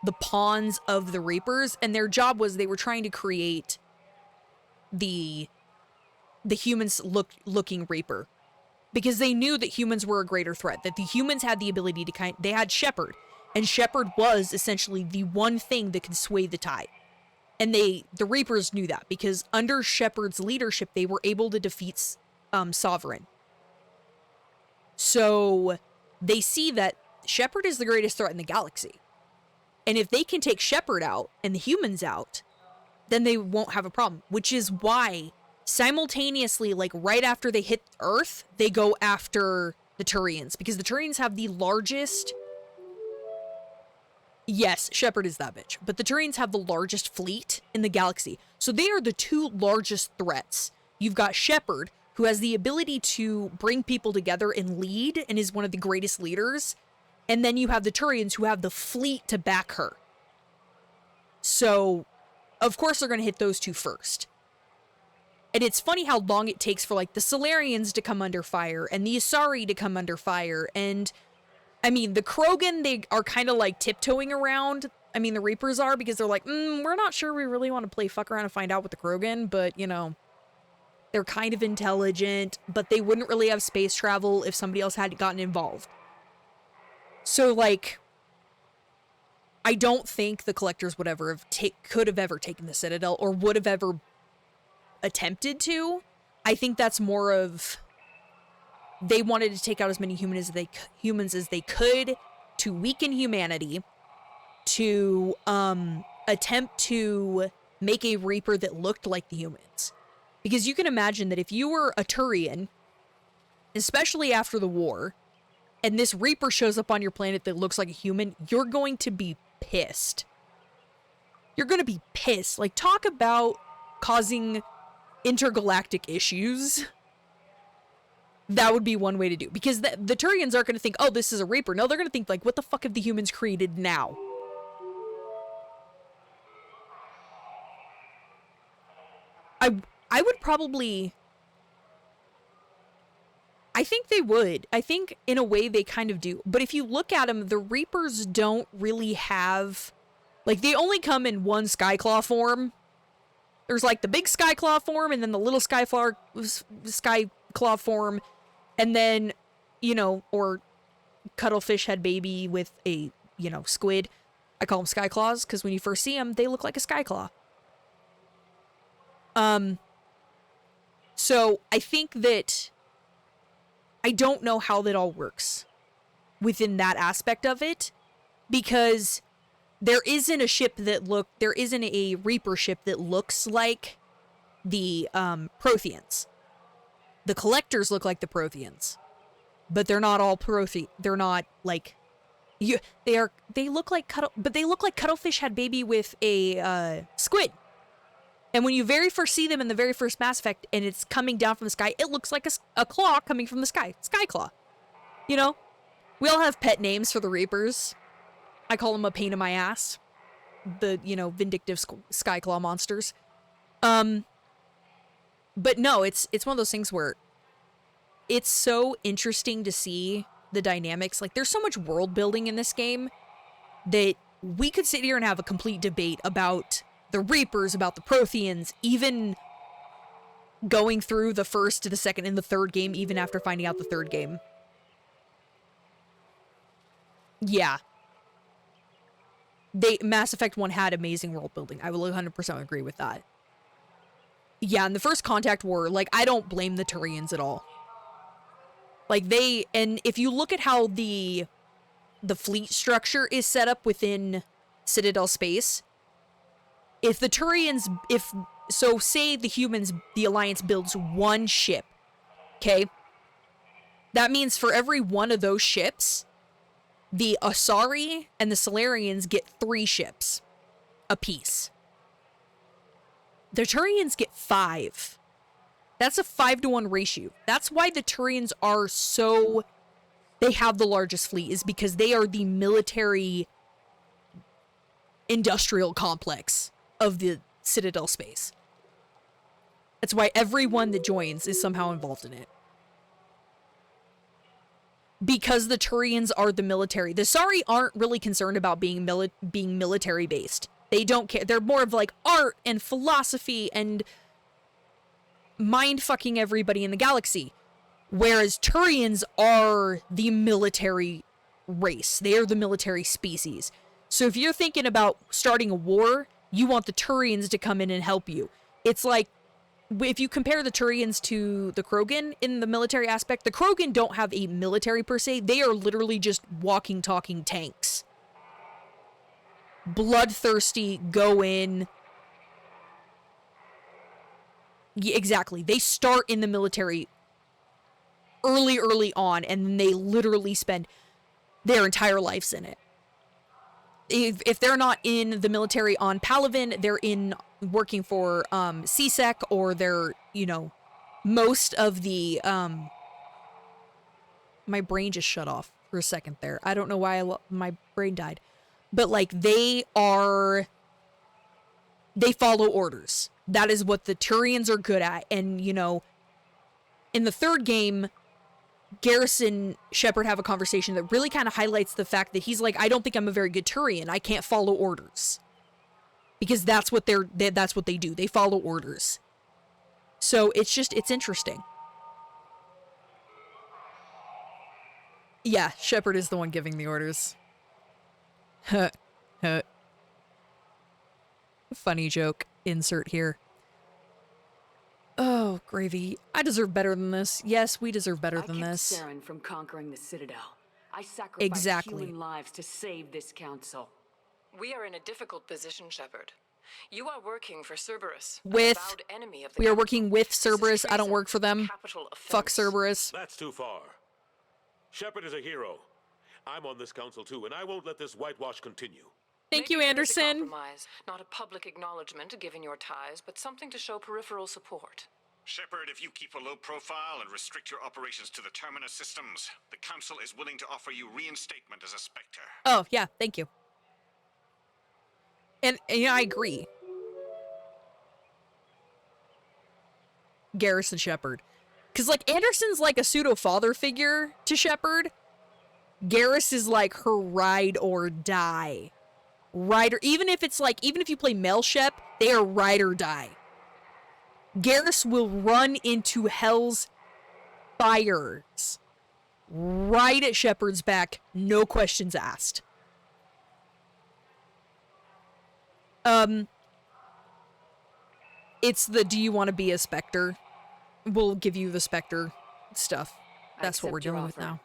the pawns of the Reapers, and their job was they were trying to create the humans looking Reaper. Because they knew that humans were a greater threat, that the humans had the ability to they had Shepard, and Shepard was essentially the one thing that could sway the tide. And the Reapers knew that, because under Shepard's leadership, they were able to defeat Sovereign. So they see that Shepard is the greatest threat in the galaxy. And if they can take Shepard out and the humans out, then they won't have a problem, which is why simultaneously, like right after they hit Earth, they go after the Turians, because the Turians have the largest... Yes, Shepard is that bitch, but the Turians have the largest fleet in the galaxy. So they are the two largest threats. You've got Shepard, who has the ability to bring people together and lead, and is one of the greatest leaders. And then you have the Turians, who have the fleet to back her. So, of course they're going to hit those two first. And it's funny how long it takes for, like, the Solarians to come under fire, and the Asari to come under fire, and... I mean, the Krogan, they are kind of, like, tiptoeing around. I mean, the Reapers are, because they're like, we're not sure we really want to play fuck around and find out with the Krogan, but, you know, they're kind of intelligent, but they wouldn't really have space travel if somebody else had gotten involved. So, like, I don't think the Collectors would ever have could have ever taken the Citadel, or would have ever attempted to. I think that's more of... They wanted to take out as many humans as they could to weaken humanity, to attempt to make a Reaper that looked like the humans. Because you can imagine that if you were a Turian, especially after the war, and this Reaper shows up on your planet that looks like a human, you're going to be pissed. You're going to be pissed. Like, talk about causing intergalactic issues. That would be one way to do. Because the Turians aren't going to think, oh, this is a Reaper. No, they're going to think, like, what the fuck have the humans created now? I would probably... I think they would. I think, in a way, they kind of do. But if you look at them, the Reapers don't really have... Like, they only come in one Skyclaw form. There's, like, the big Skyclaw form, and then the little Skyclaw form, and then, you know, or Cuttlefish had baby with a, you know, squid. I call them Skyclaws because when you first see them, they look like a Skyclaw. So I think that I don't know how that all works within that aspect of it, because there isn't a Reaper ship that looks like the Protheans. The Collectors look like the Protheans, but they're not all they're not like they look like Cuttlefish had baby with a squid. And when you very first see them in the very first Mass Effect and it's coming down from the sky, it looks like a claw coming from the sky. Skyclaw. You know? We all have pet names for the Reapers. I call them a pain in my ass. The, vindictive Skyclaw monsters. But no, it's one of those things where it's so interesting to see the dynamics. Like, there's so much world building in this game that we could sit here and have a complete debate about the Reapers, about the Protheans, even going through the first, the second, and the third game, even after finding out the third game. Yeah. Mass Effect 1 had amazing world building. I will 100% agree with that. Yeah, in the first Contact War, like, I don't blame the Turians at all. Like, and if you look at how the fleet structure is set up within Citadel space, if the Turians, say the Alliance builds one ship, okay? That means for every one of those ships, the Asari and the Solarians get 3 ships apiece. The Turians get 5. That's a 5-to-1 ratio. That's why the Turians are they have the largest fleet, is because they are the military industrial complex of the Citadel space. That's why everyone that joins is somehow involved in it. Because the Turians are the military. The Asari aren't really concerned about being military based. They don't care. They're more of like art and philosophy and mind fucking everybody in the galaxy. Whereas Turians are the military race. They are the military species. So if you're thinking about starting a war, you want the Turians to come in and help you. It's like, if you compare the Turians to the Krogan in the military aspect, the Krogan don't have a military per se. They are literally just walking, talking tanks. Bloodthirsty, go in. Yeah, exactly. They start in the military early on, and then they literally spend their entire lives in it. If they're not in the military on Palaven, they're working for CSEC, or they're, most of the my brain just shut off for a second there. I don't know why my brain died. But like they follow orders. That is what the Turians are good at. And in the third game, Garrus and Shepard have a conversation that really kind of highlights the fact that he's like, I don't think I'm a very good Turian. I can't follow orders. Because that's what they do. They follow orders. So it's interesting. Yeah, Shepard is the one giving the orders. Funny joke. Insert here. Oh, gravy. I deserve better than this. Yes, we deserve better than this. I kept Saren from conquering the Citadel. I sacrificed human lives to save this council. We are in a difficult position, Shepard. You are working for Cerberus, we are working with Cerberus. I don't work for them. Fuck Cerberus. That's too far. Shepard is a hero. I'm on this council too, and I won't let this whitewash continue. Thank you, Anderson. Not a public acknowledgement given your ties, but something to show peripheral support. Shepard, if you keep a low profile and restrict your operations to the Terminus systems, the Council is willing to offer you reinstatement as a Spectre. Oh, yeah, thank you. And I agree. Garrus and Shepard. Because, like, Anderson's like a pseudo-father figure to Shepard. Garrus is like her ride or die. Even if you play Mel Shep, they are ride or die. Garrus will run into hell's fires right at Shepard's back, no questions asked. It's the do you want to be a Spectre? We'll give you the Spectre stuff. That's what we're dealing with now.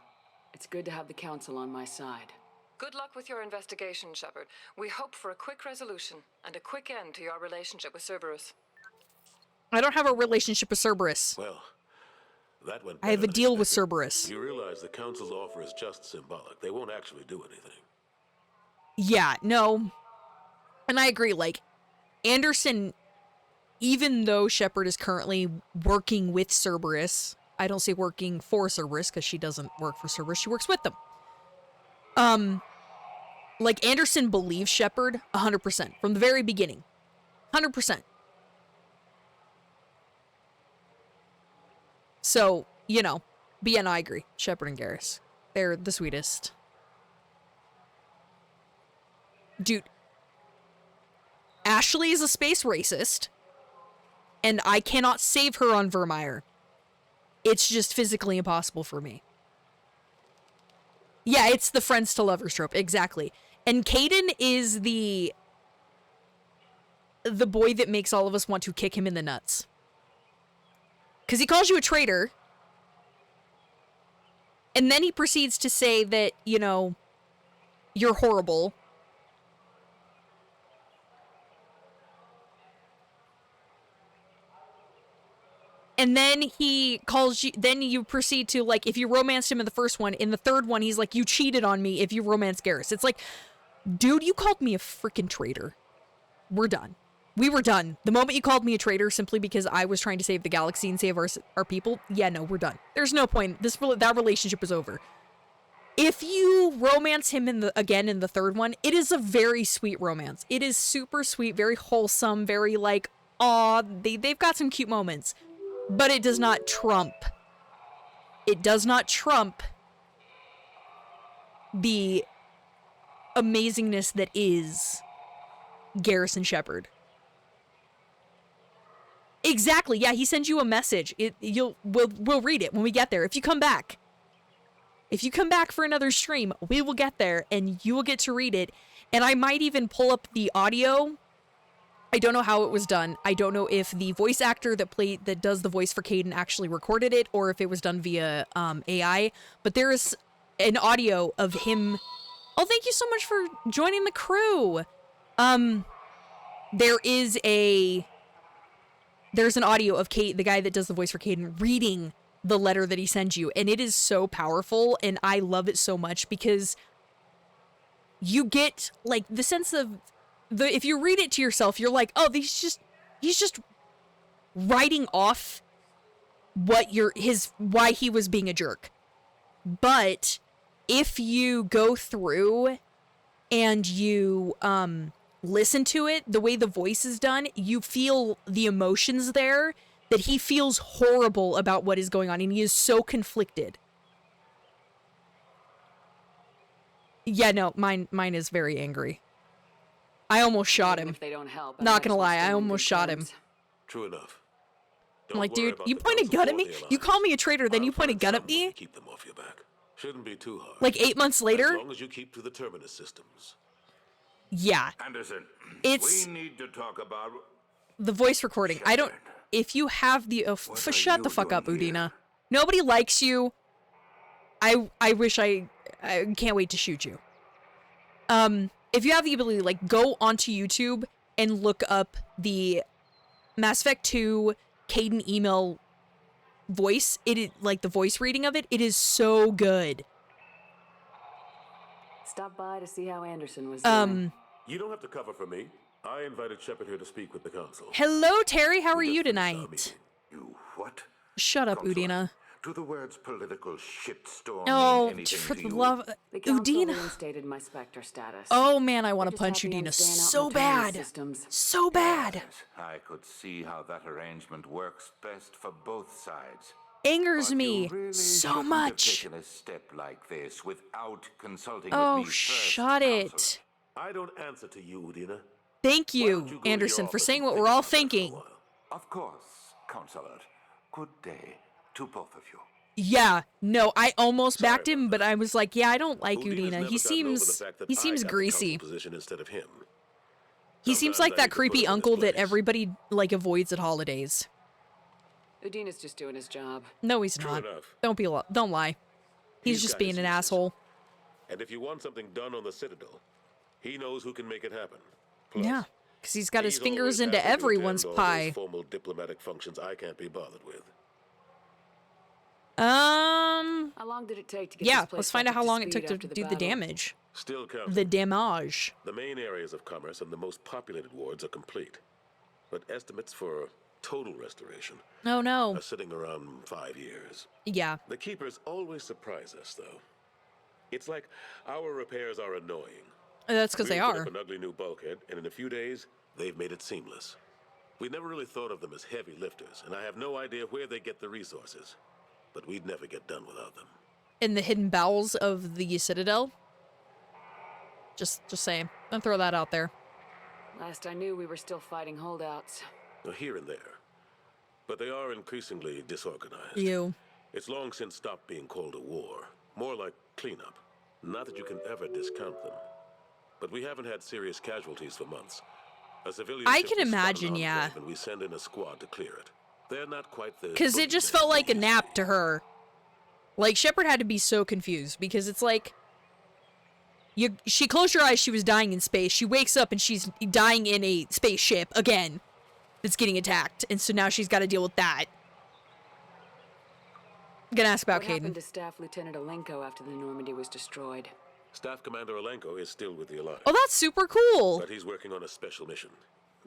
It's good to have the council on my side. Good luck with your investigation, Shepard. We hope for a quick resolution and a quick end to your relationship with Cerberus. I don't have a relationship with Cerberus. Well, that went I have a better deal than with expected. Cerberus. You realize the Council's offer is just symbolic. They won't actually do anything. Yeah, no. And I agree, like, Anderson, even though Shepard is currently working with Cerberus, I don't say working for Cerberus because she doesn't work for Cerberus, she works with them. Like, Anderson believes Shepard 100% from the very beginning. 100%. So, you know, but yeah, no, I agree. Shepard and Garrus, they're the sweetest. Dude, Ashley is a space racist, and I cannot save her on Vermeer. It's just physically impossible for me. Yeah, it's the friends to lovers trope, exactly. And Kaidan is the boy that makes all of us want to kick him in the nuts. Because he calls you a traitor, and then he proceeds to say that, you know, you're horrible. And then he calls you, then you proceed to, like, if you romanced him in the first one, in the third one, he's like, you cheated on me if you romanced Garrus. It's like, dude, you called me a freaking traitor. We're done. We were done. The moment you called me a traitor simply because I was trying to save the galaxy and save our people, yeah, no, we're done. There's no point. That relationship is over. If you romance him again in the third one, it is a very sweet romance. It is super sweet, very wholesome, very like, aw, they've got some cute moments. But it does not trump. It does not trump the amazingness that is Garrus and Shepard. Exactly. Yeah, he sends you a message. We'll read it when we get there. If you come back for another stream, we will get there and you will get to read it. And I might even pull up the audio. I don't know how it was done. I don't know if the voice actor that does the voice for Kaidan actually recorded it or if it was done via AI. But there is an audio of him. Oh, thank you so much for joining the crew. There's an audio of Kate, the guy that does the voice for Kaidan, reading the letter that he sends you, and it is so powerful, and I love it so much because you get like the sense of if you read it to yourself, you're like, oh, he's just writing off why he was being a jerk. But if you go through and you listen to it, the way the voice is done, you feel the emotions there, that he feels horrible about what is going on, and he is so conflicted. Yeah, no, mine is very angry. I almost shot him. If they don't help, Not gonna lie, I almost shot him. True enough. I'm like, dude, you point a gun at me? You call me a traitor, then you point a gun at me? Keep them off your back. Shouldn't be too hard. Like 8 months later? As long as you keep to the terminus systems. Yeah. Anderson, we need to talk about the voice recording. I don't. If you have the shut the fuck up, Udina. Nobody likes you. I wish I can't wait to shoot you. If you have the ability, like, go onto YouTube and look up the Mass Effect 2 Kaidan email voice. It is like the voice reading of it. It is so good. Stop by to see how Anderson was doing. You don't have to cover for me. I invited Shepard here to speak with the council. Hello, Terry. How are you tonight? You what? Shut up, Udina. Do the words political shitstorm Oh, mean anything for to the you? love, The council Udina. reinstated my Spectre status. Oh man, I want to Just punch happy I'm Udina staying out so in the terminus bad, systems. so bad. I could see how that arrangement works best for both sides. Angers But me you really so shouldn't much. have taken a step like this without consulting Oh, with me first, shut it. I don't answer to you, Udina. Thank you, Anderson, for saying what we're all thinking. Of course, Counselor. Good day to both of you. Yeah, no, I almost backed him, but I was like, yeah, I don't like Udina's Udina. never He gotten over the seems fact that he I seems got the greasy. council position instead of him. He seems like that creepy uncle that everybody, like, avoids at holidays. Udina's just doing his job. No, he's not. Don't lie. He's just being an asshole. And if you want something done on the Citadel, he knows who can make it happen. Plus, Yeah, because he's got his he's fingers always into happy to everyone's attend all those pie. formal diplomatic functions I can't be bothered with. How long did it take to get Yeah, this place let's find back out how up long it speed took to after the do the battle? damage. Still counting. The damage. The main areas of commerce and the most populated wards are complete. But estimates for total restoration Oh, no. are sitting around 5 years. Yeah. The Keepers always surprise us, though. It's like our repairs are annoying. That's because they We put are. up an ugly new bulkhead, and in a few days, they've made it seamless. We never really thought of them as heavy lifters, and I have no idea where they get the resources. But we'd never get done without them. In the hidden bowels of the Citadel. Just saying. I'll throw that out there. Last I knew, we were still fighting holdouts. Here and there. But they are increasingly disorganized. You. It's long since stopped being called a war. More like cleanup. Not that you can ever discount them. But we haven't had serious casualties for months. A civilian I ship can was spotted imagine, on yeah. Grave, and we send in a squad to clear it. They're not quite the... Because it just felt like a nap to her. Like, Shepard had to be so confused because it's like... She closed her eyes, she was dying in space. She wakes up and she's dying in a spaceship again that's getting attacked. And so now she's got to deal with that. I'm gonna ask about What happened Kaidan. to Staff Lieutenant Alenko after the Normandy was destroyed? Staff Commander Alenko is still with the Alliance. Oh, that's super cool. But he's working on a special mission.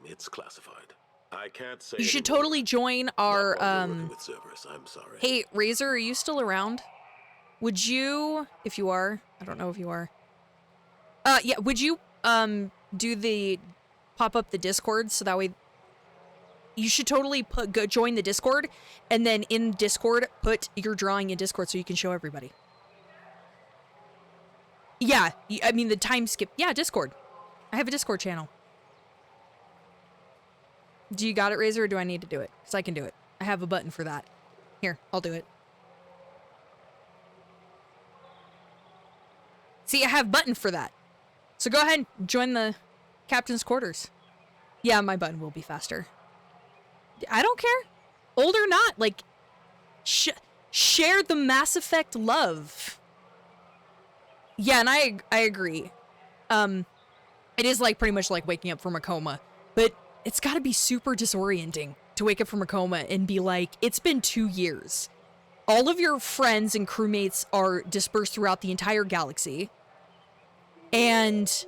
It's classified. I can't say You should anymore. totally join our, Not while we're working with Cerberus, I'm sorry. Hey, Razor, are you still around? Would you, if you are, I don't know if you are. Yeah, would you, pop up the Discord so that way you should totally go join the Discord and then in Discord put your drawing in Discord so you can show everybody. Yeah, I mean the time skip. Yeah, Discord. I have a Discord channel. Do you got it, Razor, or do I need to do it? Because I can do it. I have a button for that. Here, I'll do it. See, I have a button for that. So go ahead and join the captain's quarters. Yeah, my button will be faster. I don't care. Old or not, like, share the Mass Effect love. Yeah, and I agree. It is like pretty much like waking up from a coma, but it's got to be super disorienting to wake up from a coma and be like, it's been 2 years. All of your friends and crewmates are dispersed throughout the entire galaxy. And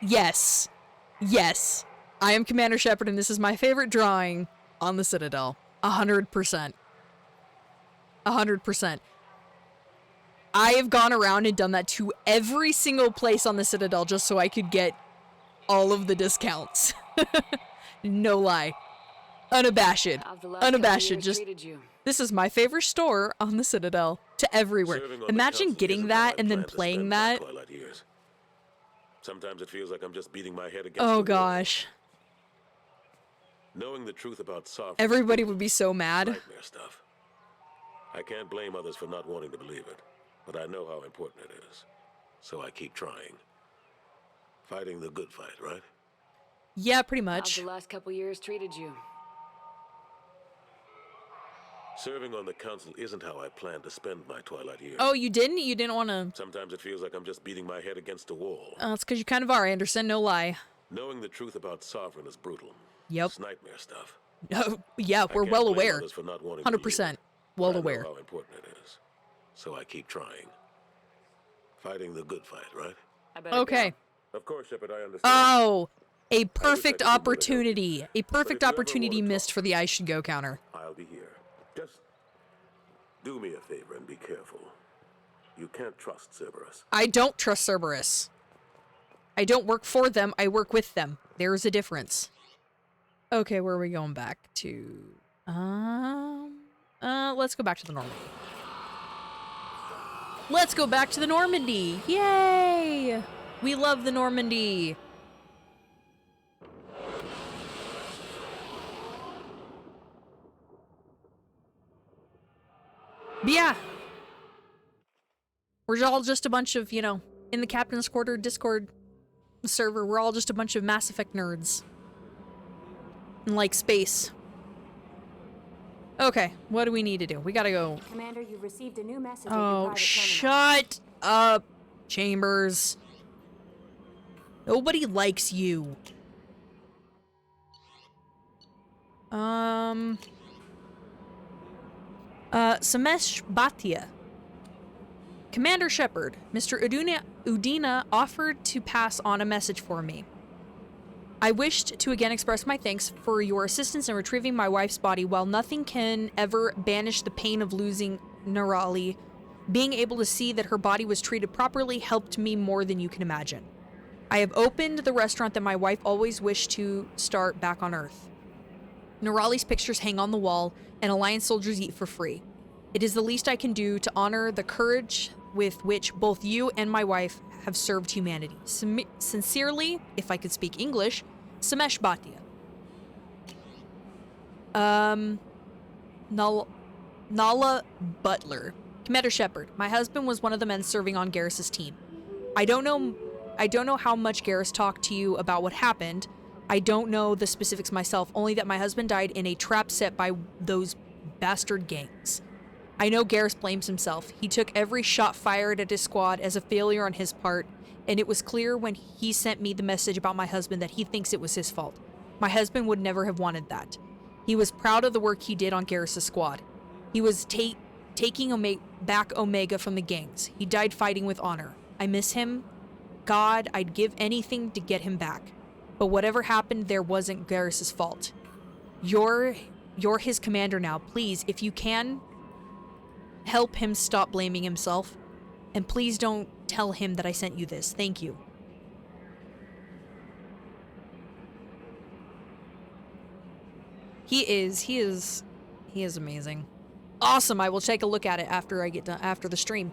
yes. Yes. I am Commander Shepard and this is my favorite drawing on the Citadel. 100%. 100%. I have gone around and done that to every single place on the Citadel just so I could get all of the discounts. No lie. Unabashed. Unabashed. Just, this is my favorite store on the Citadel to everywhere. Imagine getting that and then playing that. Sometimes it feels like I'm just beating my head against Oh the wall. gosh. Knowing the truth about Sovereign Everybody would be so mad. nightmare stuff. I can't blame others for not wanting to believe it, but I know how important it is. So I keep trying. Fighting the good fight, right? Yeah, pretty much. How's the last couple years treated you? Serving on the council isn't how I planned to spend my twilight years. Oh, you didn't? You didn't want to... Sometimes it feels like I'm just beating my head against a wall. It's because you kind of are, Anderson. No lie. Knowing the truth about Sovereign is brutal. Yep. It's nightmare stuff. Oh, yeah, I we're can't well blame aware. others for not wanting to believe 100% it, well but I know aware. how important it is. So I keep trying. Fighting the good fight, right? Okay. Of course, Shepard, I understand. Oh, a perfect I can do more to help opportunity. A perfect if you ever opportunity wanna missed for the I should go counter. I'll be here. Just do me a favor and be careful. You can't trust Cerberus. I don't trust Cerberus. I don't work for them, I work with them. There's a difference. Okay, where are we going back to? Let's go back to the Normandy. Let's go back to the Normandy! Yay! We love the Normandy! But yeah. We're all just a bunch of, you know, in the Captain's Quarter Discord server, we're all just a bunch of Mass Effect nerds. And like space. Okay, what do we need to do? We gotta go. Commander, you've received a new message at your Oh, private shut up, Chambers. Nobody likes you. Samesh Bhatia. Commander Shepard, Mr. Udina offered to pass on a message for me. I wished to again express my thanks for your assistance in retrieving my wife's body. While nothing can ever banish the pain of losing Nerali, being able to see that her body was treated properly helped me more than you can imagine. I have opened the restaurant that my wife always wished to start back on Earth. Nerali's pictures hang on the wall, and Alliance soldiers eat for free. It is the least I can do to honor the courage with which both you and my wife have served humanity. Sincerely, if I could speak English, Samesh Bhatia. Nala Butler. Commander Shepard, my husband was one of the men serving on Garrus's team. I don't know how much Garrus talked to you about what happened. I don't know the specifics myself, only that my husband died in a trap set by those bastard gangs. I know Garrus blames himself. He took every shot fired at his squad as a failure on his part, and it was clear when he sent me the message about my husband that he thinks it was his fault. My husband would never have wanted that. He was proud of the work he did on Garrus' squad. He was taking back Omega from the gangs. He died fighting with honor. I miss him. God, I'd give anything to get him back. But whatever happened there wasn't Garrus' fault. You're his commander now. Please, if you can, help him stop blaming himself. And please don't tell him that I sent you this. Thank you. He is amazing. Awesome. I will take a look at it after I get done, after the stream.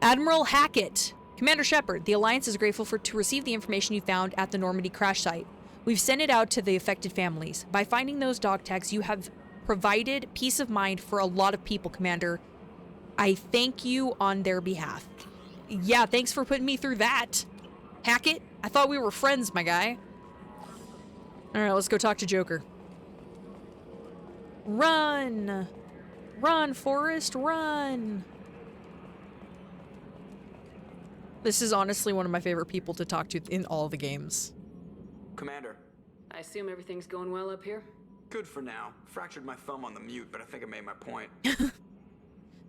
Admiral Hackett. Commander Shepard, the Alliance is grateful to receive the information you found at the Normandy crash site. We've sent it out to the affected families. By finding those dog tags, you have provided peace of mind for a lot of people, Commander. I thank you on their behalf. Yeah, thanks for putting me through that. Hackett, I thought we were friends, my guy. Alright, let's go talk to Joker. Run! Run, Forrest, run! This is honestly one of my favorite people to talk to in all the games. Commander. I assume everything's going well up here? Good for now. Fractured my thumb on the mute, but I think I made my point.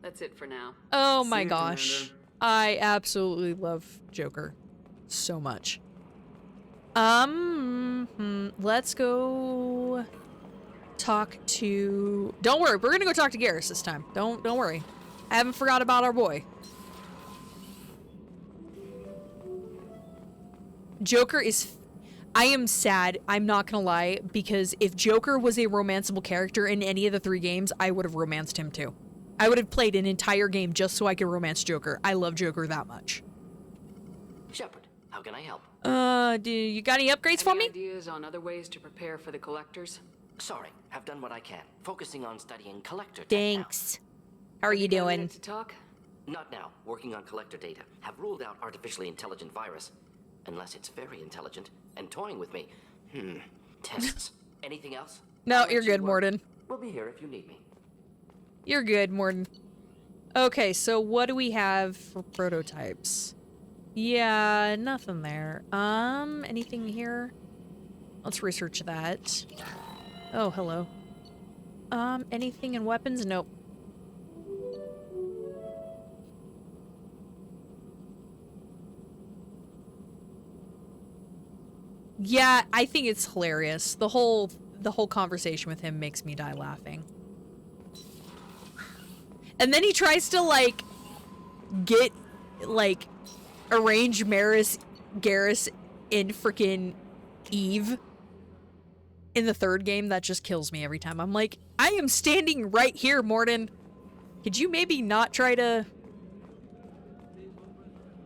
That's it for now. Oh my gosh. I absolutely love Joker so much. Let's go talk to... Don't worry, we're gonna go talk to Garrus this time. Don't worry. I haven't forgot about our boy. Joker is... I am sad, I'm not gonna lie, because if Joker was a romanceable character in any of the 3 games, I would have romanced him too. I would have played an entire game just so I could romance Joker. I love Joker that much. Shepard, how can I help? Do you got any upgrades for me? Any ideas on other ways to prepare for the collectors? Sorry, have done what I can. Focusing on studying collector tech Thanks. How are you doing? To talk? Not now. Working on collector data. Have ruled out artificially intelligent virus. Unless it's very intelligent and toying with me. Tests. Anything else? No, you're good, Morden. We'll be here if you need me. You're good, Morden. Okay, so what do we have for prototypes? Yeah, nothing there. Anything here? Let's research that. Oh, hello. Anything in weapons? Nope. Yeah, I think it's hilarious. The whole conversation with him makes me die laughing. And then he tries to, like, arrange Garrus in frickin' Eve in the 3rd game. That just kills me every time. I'm like, I am standing right here, Morden. Could you maybe not try to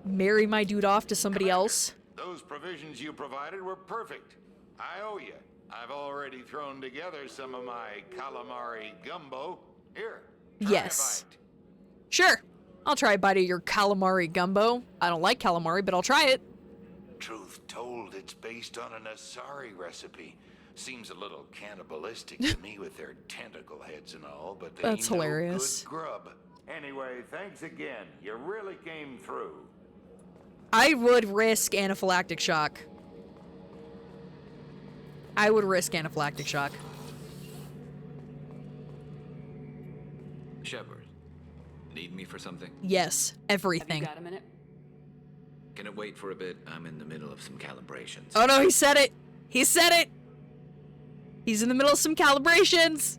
marry my dude off to somebody else? Those provisions you provided were perfect. I owe you. I've already thrown together some of my calamari gumbo. Here. Yes. Sure. I'll try a bite of your calamari gumbo. I don't like calamari, but I'll try it. Truth told, it's based on an Asari recipe. Seems a little cannibalistic to me with their tentacle heads and all, but they That's ain't hilarious. no good grub. Anyway, thanks again. You really came through. I would risk anaphylactic shock. I would risk anaphylactic shock. Shepard, need me for something? Yes, everything. Have you got a minute? Can it wait for a bit? I'm in the middle of some calibrations. Oh no, he said it! He said it! He's in the middle of some calibrations!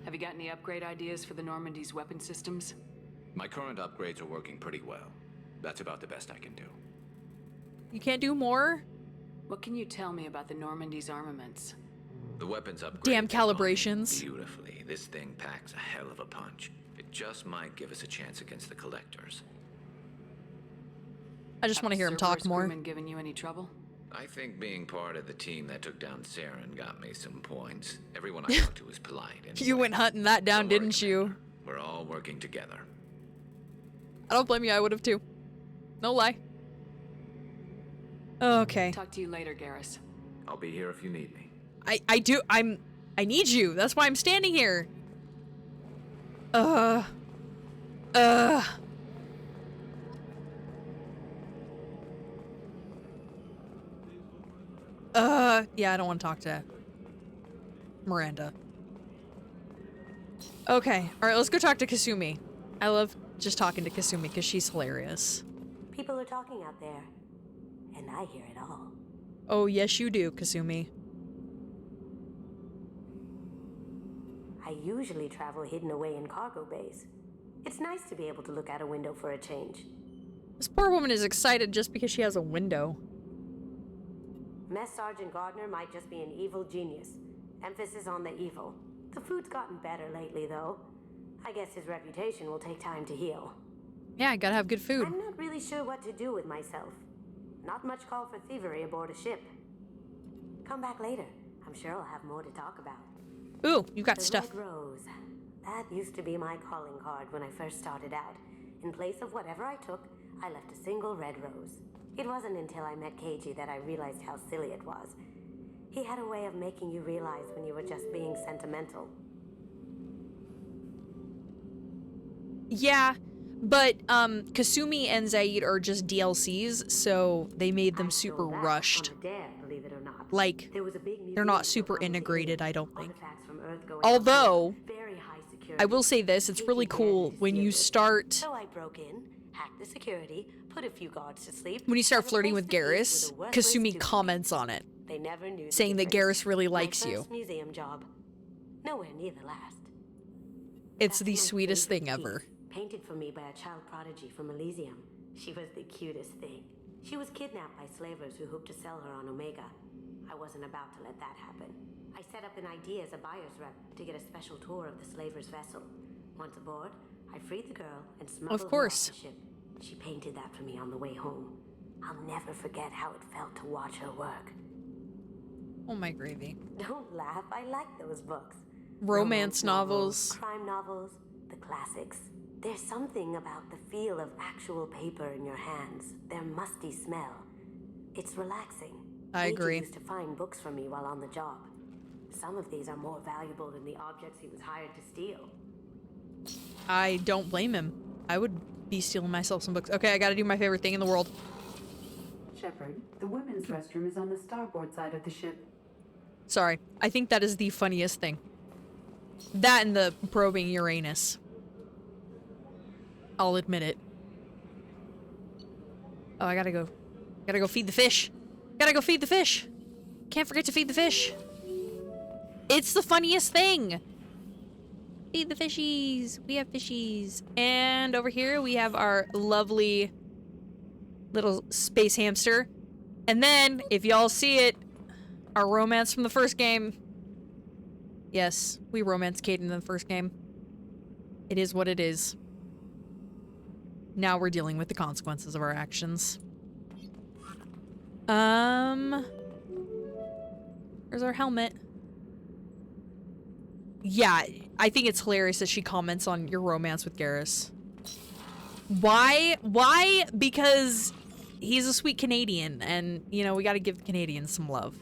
Have you got any upgrade ideas for the Normandy's weapon systems? My current upgrades are working pretty well. That's about the best I can do. You can't do more? What can you tell me about the Normandy's armaments? The weapons upgrades. Damn calibrations. Beautifully. This thing packs a hell of a punch. It just might give us a chance against the Collectors. I just want to hear him talk more. Crewmen giving you any trouble? I think being part of the team that took down Saren got me some points. Everyone I talked to was polite. And You went hunting that down, didn't you? we're all working together. I don't blame you, I would have too. No lie. Okay. Talk to you later, Garrus. I'll be here if you need me. I need you. That's why I'm standing here. Yeah, I don't want to talk to Miranda. Okay, alright, let's go talk to Kasumi. I love just talking to Kasumi because she's hilarious. People are talking out there, and I hear it all. Oh, yes you do, Kasumi. I usually travel hidden away in cargo bays. It's nice to be able to look out a window for a change. This poor woman is excited just because she has a window. Mess Sergeant Gardner might just be an evil genius. Emphasis on the evil. The food's gotten better lately, though. I guess his reputation will take time to heal. Yeah, I gotta have good food. I'm not really sure what to do with myself. Not much call for thievery aboard a ship. Come back later. I'm sure I'll have more to talk about. Ooh, you got the stuff. Red Rose. That used to be my calling card when I first started out. In place of whatever I took, I left a single red rose. It wasn't until I met Keiji that I realized how silly it was. He had a way of making you realize when you were just being sentimental. Yeah, but Kasumi and Zaid are just DLCs, so they made them super rushed. Believe it or not. Like, There was a big they're not super integrated, I don't think. Although, I will say this, it's really cool when you start... So I broke in, hacked the security, put a few guards to sleep. When you start flirting with Garrus, Kasumi comments on it, They never knew the saying that difference. Garrus really My likes you. first museum job. Nowhere near the last. It's the sweetest thing ever. Painted for me by a child prodigy from Elysium. She was the cutest thing. She was kidnapped by slavers who hoped to sell her on Omega. I wasn't about to let that happen. I set up an ID as a buyer's rep to get a special tour of the slaver's vessel. Once aboard, I freed the girl and smuggled her off the ship. She painted that for me on the way home. I'll never forget how it felt to watch her work. Oh my gravy. Don't laugh, I like those books. Romance novels. Crime novels, the classics. There's something about the feel of actual paper in your hands, their musty smell. It's relaxing. I agree. Keiji used to find books for me while on the job. Some of these are more valuable than the objects he was hired to steal. I don't blame him. I would be stealing myself some books. Okay, I gotta do my favorite thing in the world. Shepard, the women's restroom is on the starboard side of the ship. Sorry. I think that is the funniest thing. That and the probing Uranus. I'll admit it. Oh, I gotta go feed the fish. Gotta go feed the fish. Can't forget to feed the fish. It's the funniest thing. Feed the fishies. We have fishies. And over here we have our lovely little space hamster. And then, if y'all see it, our romance from the first game. Yes, we romanced Caden in the first game. It is what it is. Now we're dealing with the consequences of our actions. Where's our helmet? Yeah, I think it's hilarious that she comments on your romance with Garrus. Why? Why? Because he's a sweet Canadian, and, you know, we gotta give the Canadians some love.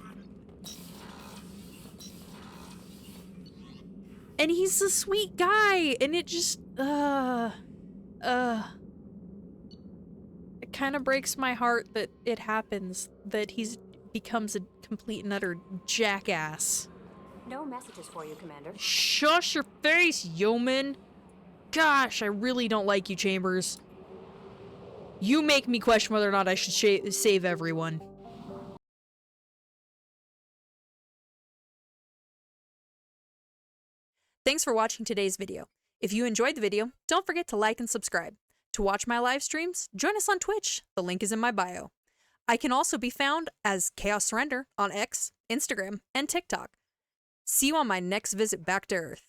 And he's a sweet guy, and it just, it kind of breaks my heart that it happens, that he's becomes a complete and utter jackass. No messages for you, Commander. Shush your face, yeoman. Gosh, I really don't like you, Chambers. You make me question whether or not I should save everyone. Thanks for watching today's video. If you enjoyed the video, don't forget to like and subscribe. To watch my live streams, join us on Twitch. The link is in my bio. I can also be found as Chaos Surrender on X, Instagram, and TikTok. See you on my next visit back to Earth.